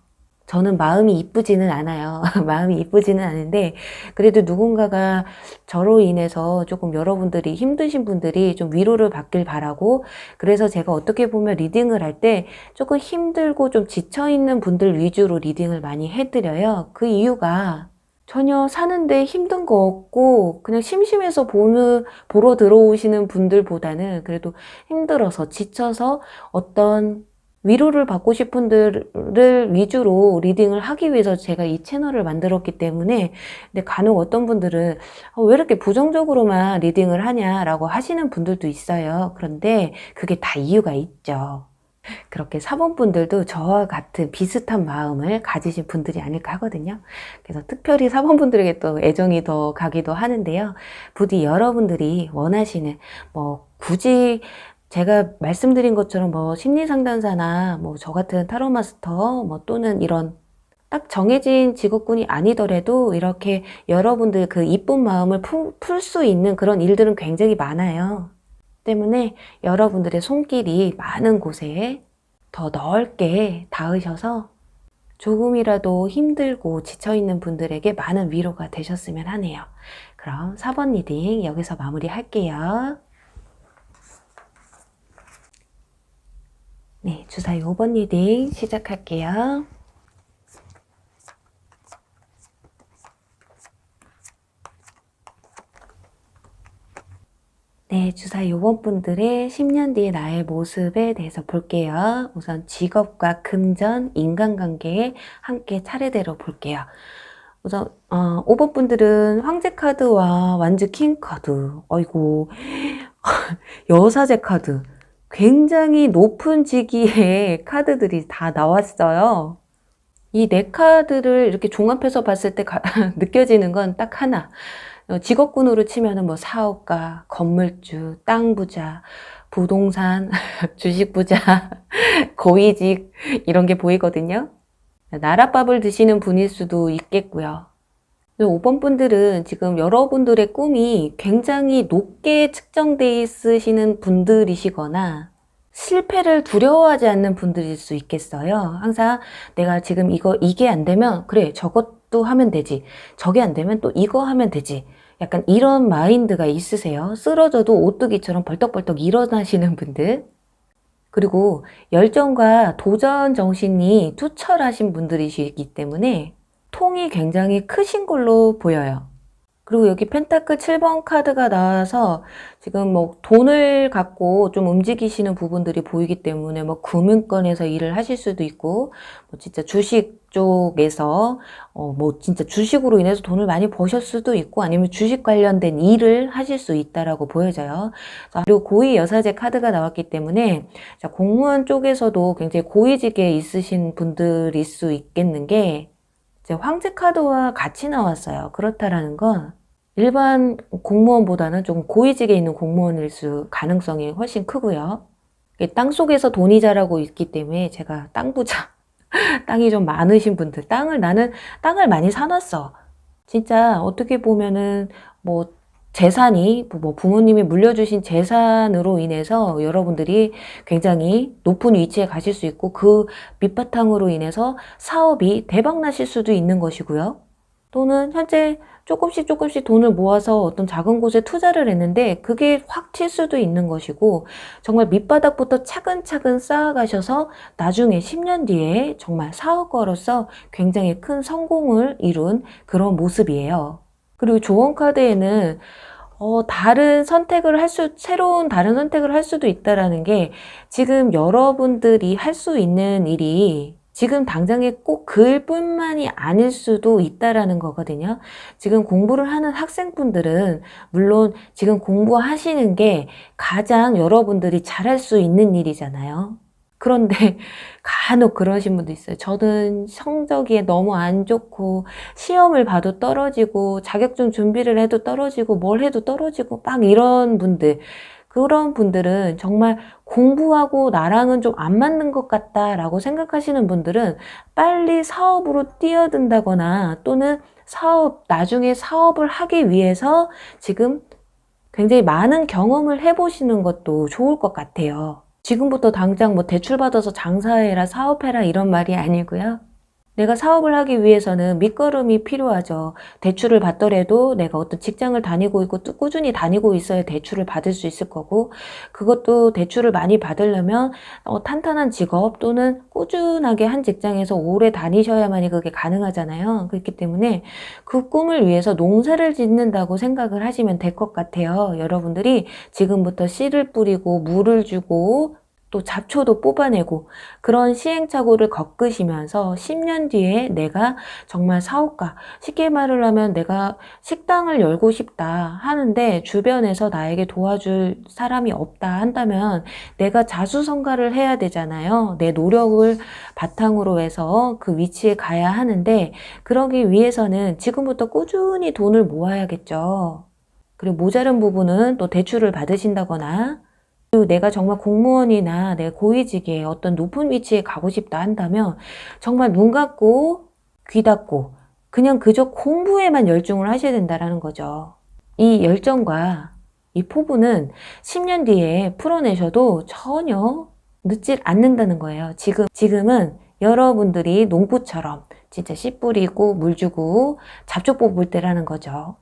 Speaker 1: 저는 마음이 이쁘지는 않아요. 마음이 이쁘지는 않은데, 그래도 누군가가 저로 인해서 조금 여러분들이 힘드신 분들이 좀 위로를 받길 바라고, 그래서 제가 어떻게 보면 리딩을 할 때 조금 힘들고 좀 지쳐있는 분들 위주로 리딩을 많이 해드려요. 그 이유가 전혀 사는데 힘든 거 없고, 그냥 심심해서 보러 들어오시는 분들보다는 그래도 힘들어서, 지쳐서 어떤 위로를 받고 싶은 분들을 위주로 리딩을 하기 위해서 제가 이 채널을 만들었기 때문에. 근데 간혹 어떤 분들은 왜 이렇게 부정적으로만 리딩을 하냐라고 하시는 분들도 있어요. 그런데 그게 다 이유가 있죠. 그렇게 사번분들도 저와 같은 비슷한 마음을 가지신 분들이 아닐까 하거든요. 그래서 특별히 사번분들에게 또 애정이 더 가기도 하는데요. 부디 여러분들이 원하시는, 굳이 제가 말씀드린 것처럼 심리상담사나 저 같은 타로마스터 또는 이런 딱 정해진 직업군이 아니더라도 이렇게 여러분들 그 이쁜 마음을 풀 수 있는 그런 일들은 굉장히 많아요. 때문에 여러분들의 손길이 많은 곳에 더 넓게 닿으셔서 조금이라도 힘들고 지쳐있는 분들에게 많은 위로가 되셨으면 하네요. 그럼 4번 리딩 여기서 마무리 할게요. 네, 주사위 5번 리딩 시작할게요. 네, 주사위 5번 분들의 10년 뒤의 나의 모습에 대해서 볼게요. 우선 직업과 금전, 인간관계에 함께 차례대로 볼게요. 우선 5번 분들은 황제 카드와 완즈 킹 카드, 어이고 여사제 카드, 굉장히 높은 직위의 카드들이 다 나왔어요. 이 네 카드를 이렇게 종합해서 봤을 때 느껴지는 건 딱 하나. 직업군으로 치면은 사업가, 건물주, 땅 부자, 부동산, 주식 부자, 고위직 이런 게 보이거든요. 나랏밥을 드시는 분일 수도 있겠고요. 5번 분들은 지금 여러분들의 꿈이 굉장히 높게 측정돼 있으시는 분들이시거나 실패를 두려워하지 않는 분들일 수 있겠어요. 항상 내가 지금 이게 안 되면 그래 저것도 하면 되지, 저게 안 되면 또 이거 하면 되지, 약간 이런 마인드가 있으세요. 쓰러져도 오뚜기처럼 벌떡벌떡 일어나시는 분들. 그리고 열정과 도전 정신이 투철하신 분들이시기 때문에 통이 굉장히 크신 걸로 보여요. 그리고 여기 펜타클 7번 카드가 나와서 지금 돈을 갖고 좀 움직이시는 부분들이 보이기 때문에 금융권에서 일을 하실 수도 있고, 진짜 주식 쪽에서 진짜 주식으로 인해서 돈을 많이 버실 수도 있고, 아니면 주식 관련된 일을 하실 수 있다라고 보여져요. 그리고 고위 여사제 카드가 나왔기 때문에 공무원 쪽에서도 굉장히 고위직에 있으신 분들일 수 있겠는 게, 이제 황제 카드와 같이 나왔어요. 그렇다라는 건 일반 공무원보다는 좀 고위직에 있는 공무원일 수 가능성이 훨씬 크고요. 땅속에서 돈이 자라고 있기 때문에 제가 땅 부자, 땅이 좀 많으신 분들, 나는 땅을 많이 사놨어. 진짜 어떻게 보면은 재산이 부모님이 물려주신 재산으로 인해서 여러분들이 굉장히 높은 위치에 가실 수 있고, 그 밑바탕으로 인해서 사업이 대박 나실 수도 있는 것이고요. 또는 현재 조금씩 돈을 모아서 어떤 작은 곳에 투자를 했는데 그게 확 튈 수도 있는 것이고, 정말 밑바닥부터 차근차근 쌓아가셔서 나중에 10년 뒤에 정말 사업가로서 굉장히 큰 성공을 이룬 그런 모습이에요. 그리고 조언 카드에는 새로운 다른 선택을 할 수도 있다라는 게, 지금 여러분들이 할 수 있는 일이 지금 당장에 꼭 글뿐만이 아닐 수도 있다라는 거거든요. 지금 공부를 하는 학생분들은 물론 지금 공부하시는 게 가장 여러분들이 잘할 수 있는 일이잖아요. 그런데 간혹 그러신 분도 있어요. 저는 성적이 너무 안 좋고 시험을 봐도 떨어지고 자격증 준비를 해도 떨어지고 뭘 해도 떨어지고 막 이런 분들, 그런 분들은 정말 공부하고 나랑은 좀 안 맞는 것 같다라고 생각하시는 분들은 빨리 사업으로 뛰어든다거나 또는 나중에 사업을 하기 위해서 지금 굉장히 많은 경험을 해보시는 것도 좋을 것 같아요. 지금부터 당장 대출 받아서 장사해라, 사업해라 이런 말이 아니고요. 내가 사업을 하기 위해서는 밑거름이 필요하죠. 대출을 받더라도 내가 어떤 직장을 다니고 있고 또 꾸준히 다니고 있어야 대출을 받을 수 있을 거고, 그것도 대출을 많이 받으려면 탄탄한 직업 또는 꾸준하게 한 직장에서 오래 다니셔야만이 그게 가능하잖아요. 그렇기 때문에 그 꿈을 위해서 농사를 짓는다고 생각을 하시면 될 것 같아요. 여러분들이 지금부터 씨를 뿌리고 물을 주고 또 잡초도 뽑아내고 그런 시행착오를 겪으시면서 10년 뒤에 내가 정말 사업가, 쉽게 말을 하면 내가 식당을 열고 싶다 하는데 주변에서 나에게 도와줄 사람이 없다 한다면 내가 자수성가를 해야 되잖아요. 내 노력을 바탕으로 해서 그 위치에 가야 하는데, 그러기 위해서는 지금부터 꾸준히 돈을 모아야겠죠. 그리고 모자른 부분은 또 대출을 받으신다거나, 그리고 내가 정말 공무원이나 내 고위직에 어떤 높은 위치에 가고 싶다 한다면 정말 눈 감고 귀 닫고 그냥 그저 공부에만 열중을 하셔야 된다는 거죠. 이 열정과 이 포부는 10년 뒤에 풀어내셔도 전혀 늦지 않는다는 거예요. 지금은 여러분들이 농부처럼 진짜 씨 뿌리고 물 주고 잡초 뽑을 때라는 거죠.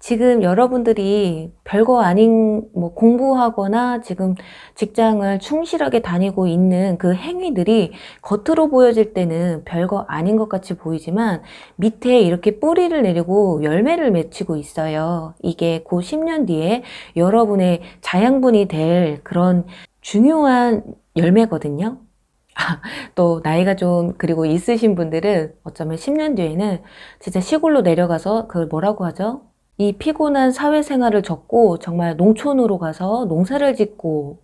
Speaker 1: 지금 여러분들이 별거 아닌 공부하거나 지금 직장을 충실하게 다니고 있는 그 행위들이 겉으로 보여질 때는 별거 아닌 것 같이 보이지만 밑에 이렇게 뿌리를 내리고 열매를 맺히고 있어요. 이게 그 10년 뒤에 여러분의 자양분이 될 그런 중요한 열매거든요. 또 나이가 좀 그리고 있으신 분들은 어쩌면 10년 뒤에는 진짜 시골로 내려가서 그걸 뭐라고 하죠? 이 피곤한 사회생활을 접고 정말 농촌으로 가서 농사를 짓고,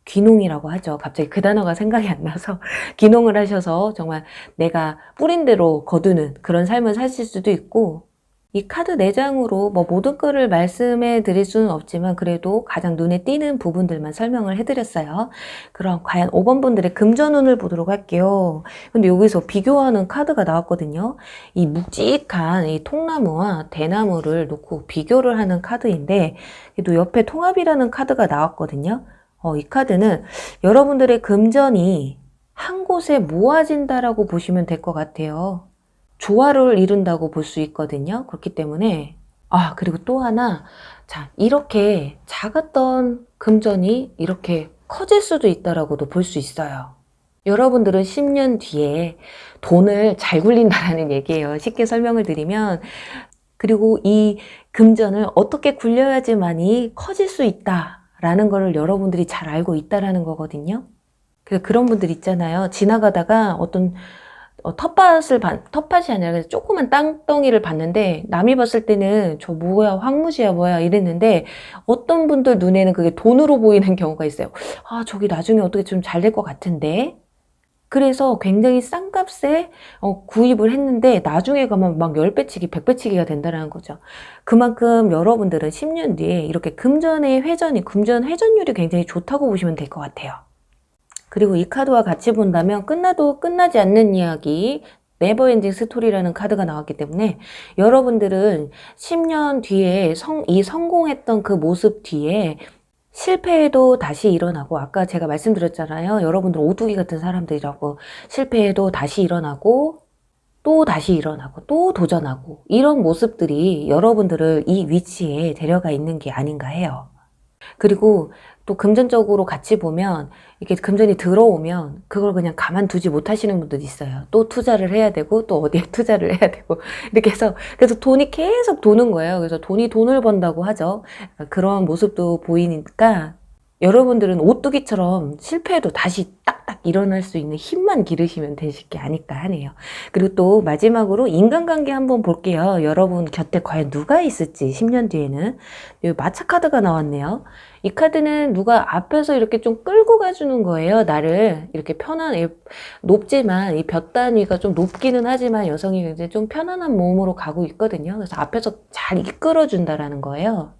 Speaker 1: 귀농이라고 하죠. 갑자기 그 단어가 생각이 안 나서 귀농을 하셔서 정말 내가 뿌린 대로 거두는 그런 삶을 사실 수도 있고, 이 카드 4장으로 모든 거를 말씀해 드릴 수는 없지만 그래도 가장 눈에 띄는 부분들만 설명을 해드렸어요. 그럼 과연 5번 분들의 금전운을 보도록 할게요. 근데 여기서 비교하는 카드가 나왔거든요. 이 묵직한 이 통나무와 대나무를 놓고 비교를 하는 카드인데, 또 옆에 통합이라는 카드가 나왔거든요. 이 카드는 여러분들의 금전이 한 곳에 모아진다라고 보시면 될 것 같아요. 조화를 이룬다고 볼 수 있거든요. 그렇기 때문에 그리고 또 하나, 자, 이렇게 작았던 금전이 이렇게 커질 수도 있다라고도 볼 수 있어요. 여러분들은 10년 뒤에 돈을 잘 굴린다라는 얘기예요. 쉽게 설명을 드리면, 그리고 이 금전을 어떻게 굴려야지만이 커질 수 있다라는 거를 여러분들이 잘 알고 있다라는 거거든요. 그래서 그런 분들 있잖아요. 지나가다가 어떤 텃밭이 아니라 그냥 조그만 땅덩이를 봤는데 남이 봤을 때는 저 뭐야, 황무지야 뭐야 이랬는데 어떤 분들 눈에는 그게 돈으로 보이는 경우가 있어요. 저기 나중에 어떻게 좀 잘 될 것 같은데. 그래서 굉장히 싼 값에 구입을 했는데 나중에 가면 막 10배치기, 100배치기가 된다는 거죠. 그만큼 여러분들은 10년 뒤에 이렇게 금전 회전율이 굉장히 좋다고 보시면 될 것 같아요. 그리고 이 카드와 같이 본다면 끝나도 끝나지 않는 이야기, 네버엔딩 스토리라는 카드가 나왔기 때문에 여러분들은 10년 뒤에 이 성공했던 그 모습 뒤에 실패해도 다시 일어나고, 아까 제가 말씀드렸잖아요. 여러분들 오두기 같은 사람들이라고. 실패해도 다시 일어나고 또 다시 일어나고 또 도전하고, 이런 모습들이 여러분들을 이 위치에 데려가 있는 게 아닌가 해요. 그리고 또 금전적으로 같이 보면 이렇게 금전이 들어오면 그걸 그냥 가만두지 못하시는 분들이 있어요. 또 투자를 해야 되고 또 어디에 투자를 해야 되고 이렇게 해서, 그래서 돈이 계속 도는 거예요. 그래서 돈이 돈을 번다고 하죠. 그런 모습도 보이니까 여러분들은 오뚜기처럼 실패해도 다시 딱딱 일어날 수 있는 힘만 기르시면 되실 게 아닐까 하네요. 그리고 또 마지막으로 인간관계 한번 볼게요. 여러분 곁에 과연 누가 있을지. 10년 뒤에는 여기 마차 카드가 나왔네요. 이 카드는 누가 앞에서 이렇게 좀 끌고 가주는 거예요. 나를 이렇게 높지만 이 볕 단위가 좀 높기는 하지만 여성이 굉장히 좀 편안한 몸으로 가고 있거든요. 그래서 앞에서 잘 이끌어 준다라는 거예요.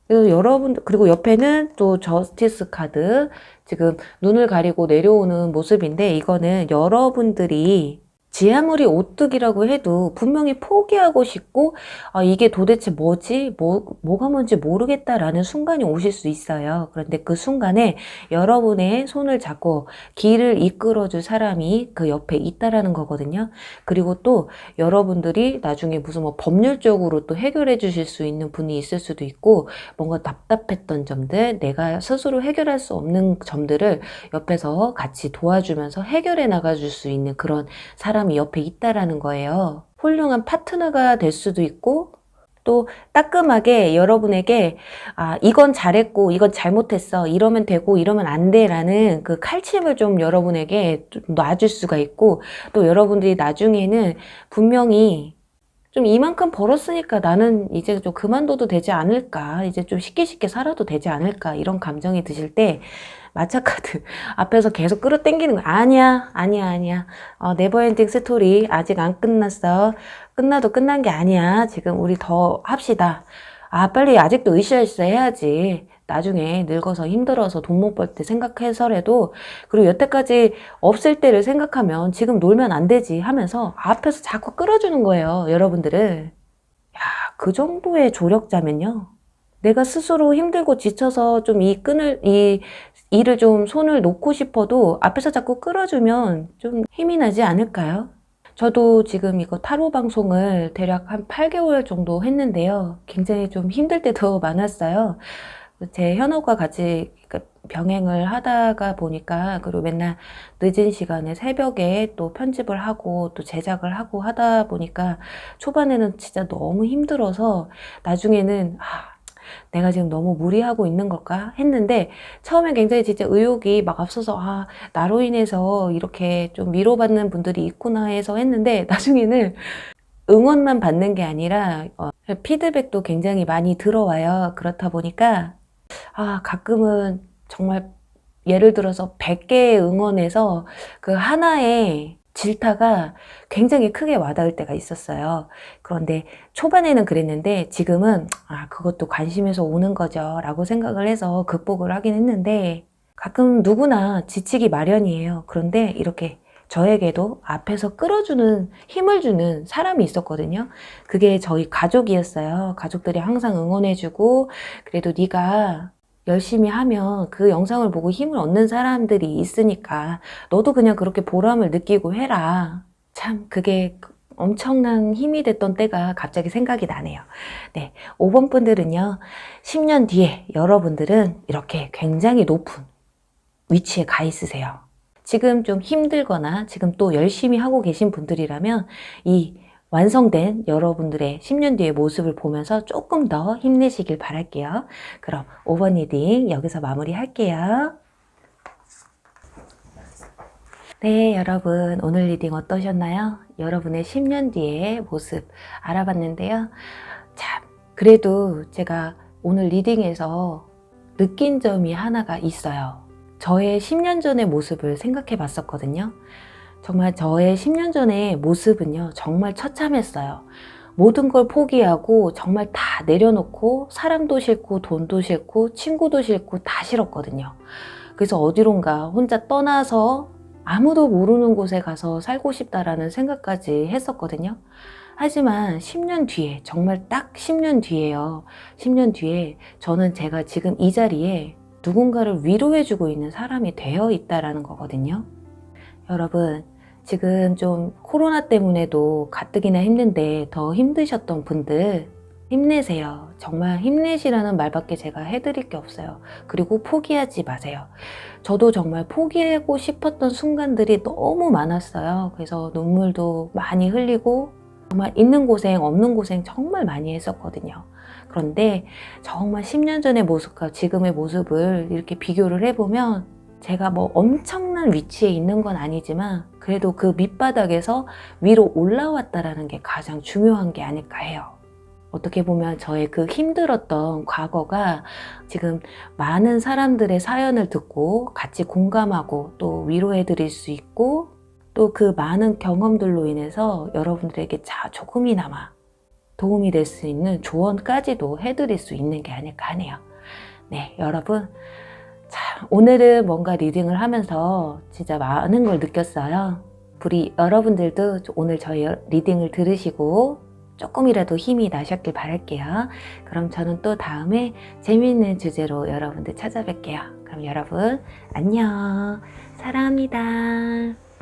Speaker 1: 그래서 그리고 옆에는 또 저스티스 카드, 지금 눈을 가리고 내려오는 모습인데, 이거는 여러분들이 지 아무리 오뜨기라고 해도 분명히 포기하고 싶고 이게 도대체 뭐지? 뭐가 뭔지 모르겠다라는 순간이 오실 수 있어요. 그런데 그 순간에 여러분의 손을 잡고 길을 이끌어줄 사람이 그 옆에 있다라는 거거든요. 그리고 또 여러분들이 나중에 무슨 뭐 법률적으로 또 해결해 주실 수 있는 분이 있을 수도 있고, 뭔가 답답했던 점들, 내가 스스로 해결할 수 없는 점들을 옆에서 같이 도와주면서 해결해 나가줄 수 있는 그런 사람이 옆에 있다라는 거예요. 훌륭한 파트너가 될 수도 있고, 또 따끔하게 여러분에게 이건 잘했고 이건 잘못했어, 이러면 되고 이러면 안 돼 라는 그 칼침을 좀 여러분에게 좀 놔줄 수가 있고, 또 여러분들이 나중에는 분명히 좀 이만큼 벌었으니까 나는 이제 좀 그만둬도 되지 않을까, 이제 좀 쉽게 살아도 되지 않을까, 이런 감정이 드실 때 마차카드 앞에서 계속 끌어당기는 거야. 아니야. 네버엔딩 스토리 아직 안 끝났어. 끝나도 끝난 게 아니야. 지금 우리 더 합시다. 빨리 아직도 으쌰으쌰 해야지. 나중에 늙어서 힘들어서 돈 못 벌 때 생각해서라도, 그리고 여태까지 없을 때를 생각하면 지금 놀면 안 되지 하면서 앞에서 자꾸 끌어주는 거예요, 여러분들을. 그 정도의 조력자면요, 내가 스스로 힘들고 지쳐서 좀 이 일을 좀 손을 놓고 싶어도 앞에서 자꾸 끌어주면 좀 힘이 나지 않을까요? 저도 지금 이거 타로 방송을 대략 한 8개월 정도 했는데요. 굉장히 좀 힘들 때도 많았어요. 제 현업과 같이 병행을 하다가 보니까, 그리고 맨날 늦은 시간에 새벽에 또 편집을 하고 또 제작을 하고 하다 보니까 초반에는 진짜 너무 힘들어서 나중에는 내가 지금 너무 무리하고 있는 걸까 했는데, 처음엔 굉장히 진짜 의욕이 막 앞서서 나로 인해서 이렇게 좀 위로받는 분들이 있구나 해서 했는데, 나중에는 응원만 받는 게 아니라 피드백도 굉장히 많이 들어와요. 그렇다 보니까 가끔은 정말 예를 들어서 100개의 응원에서 그 하나의 질타가 굉장히 크게 와닿을 때가 있었어요. 그런데 초반에는 그랬는데 지금은 그것도 관심에서 오는 거죠 라고 생각을 해서 극복을 하긴 했는데, 가끔 누구나 지치기 마련이에요. 그런데 이렇게 저에게도 앞에서 끌어주는, 힘을 주는 사람이 있었거든요. 그게 저희 가족이었어요. 가족들이 항상 응원해주고, 그래도 네가 열심히 하면 그 영상을 보고 힘을 얻는 사람들이 있으니까 너도 그냥 그렇게 보람을 느끼고 해라. 참 그게 엄청난 힘이 됐던 때가 갑자기 생각이 나네요. 네, 5번 분들은요, 10년 뒤에 여러분들은 이렇게 굉장히 높은 위치에 가 있으세요. 지금 좀 힘들거나 지금 또 열심히 하고 계신 분들이라면 이 완성된 여러분들의 10년 뒤의 모습을 보면서 조금 더 힘내시길 바랄게요. 그럼 5번 리딩 여기서 마무리할게요. 네, 여러분 오늘 리딩 어떠셨나요? 여러분의 10년 뒤의 모습 알아봤는데요. 참, 그래도 제가 오늘 리딩에서 느낀 점이 하나가 있어요. 저의 10년 전의 모습을 생각해 봤었거든요. 정말 저의 10년 전의 모습은요, 정말 처참했어요. 모든 걸 포기하고 정말 다 내려놓고 사람도 싫고 돈도 싫고 친구도 싫고 다 싫었거든요. 그래서 어디론가 혼자 떠나서 아무도 모르는 곳에 가서 살고 싶다라는 생각까지 했었거든요. 하지만 10년 뒤에, 정말 딱 10년 뒤에요. 10년 뒤에 저는 제가 지금 이 자리에 누군가를 위로해주고 있는 사람이 되어 있다라는 거거든요. 여러분, 지금 좀 코로나 때문에도 가뜩이나 힘든데 더 힘드셨던 분들 힘내세요. 정말 힘내시라는 말밖에 제가 해드릴 게 없어요. 그리고 포기하지 마세요. 저도 정말 포기하고 싶었던 순간들이 너무 많았어요. 그래서 눈물도 많이 흘리고 정말 있는 고생 없는 고생 정말 많이 했었거든요. 그런데 정말 10년 전의 모습과 지금의 모습을 이렇게 비교를 해보면 제가 뭐 엄청난 위치에 있는 건 아니지만 그래도 그 밑바닥에서 위로 올라왔다라는 게 가장 중요한 게 아닐까 해요. 어떻게 보면 저의 그 힘들었던 과거가 지금 많은 사람들의 사연을 듣고 같이 공감하고 또 위로해 드릴 수 있고, 또 그 많은 경험들로 인해서 여러분들에게 조금이나마 도움이 될 수 있는 조언까지도 해드릴 수 있는 게 아닐까 하네요. 네, 여러분, 자, 오늘은 뭔가 리딩을 하면서 진짜 많은 걸 느꼈어요. 우리 여러분들도 오늘 저희 리딩을 들으시고 조금이라도 힘이 나셨길 바랄게요. 그럼 저는 또 다음에 재미있는 주제로 여러분들 찾아뵐게요. 그럼 여러분 안녕. 사랑합니다.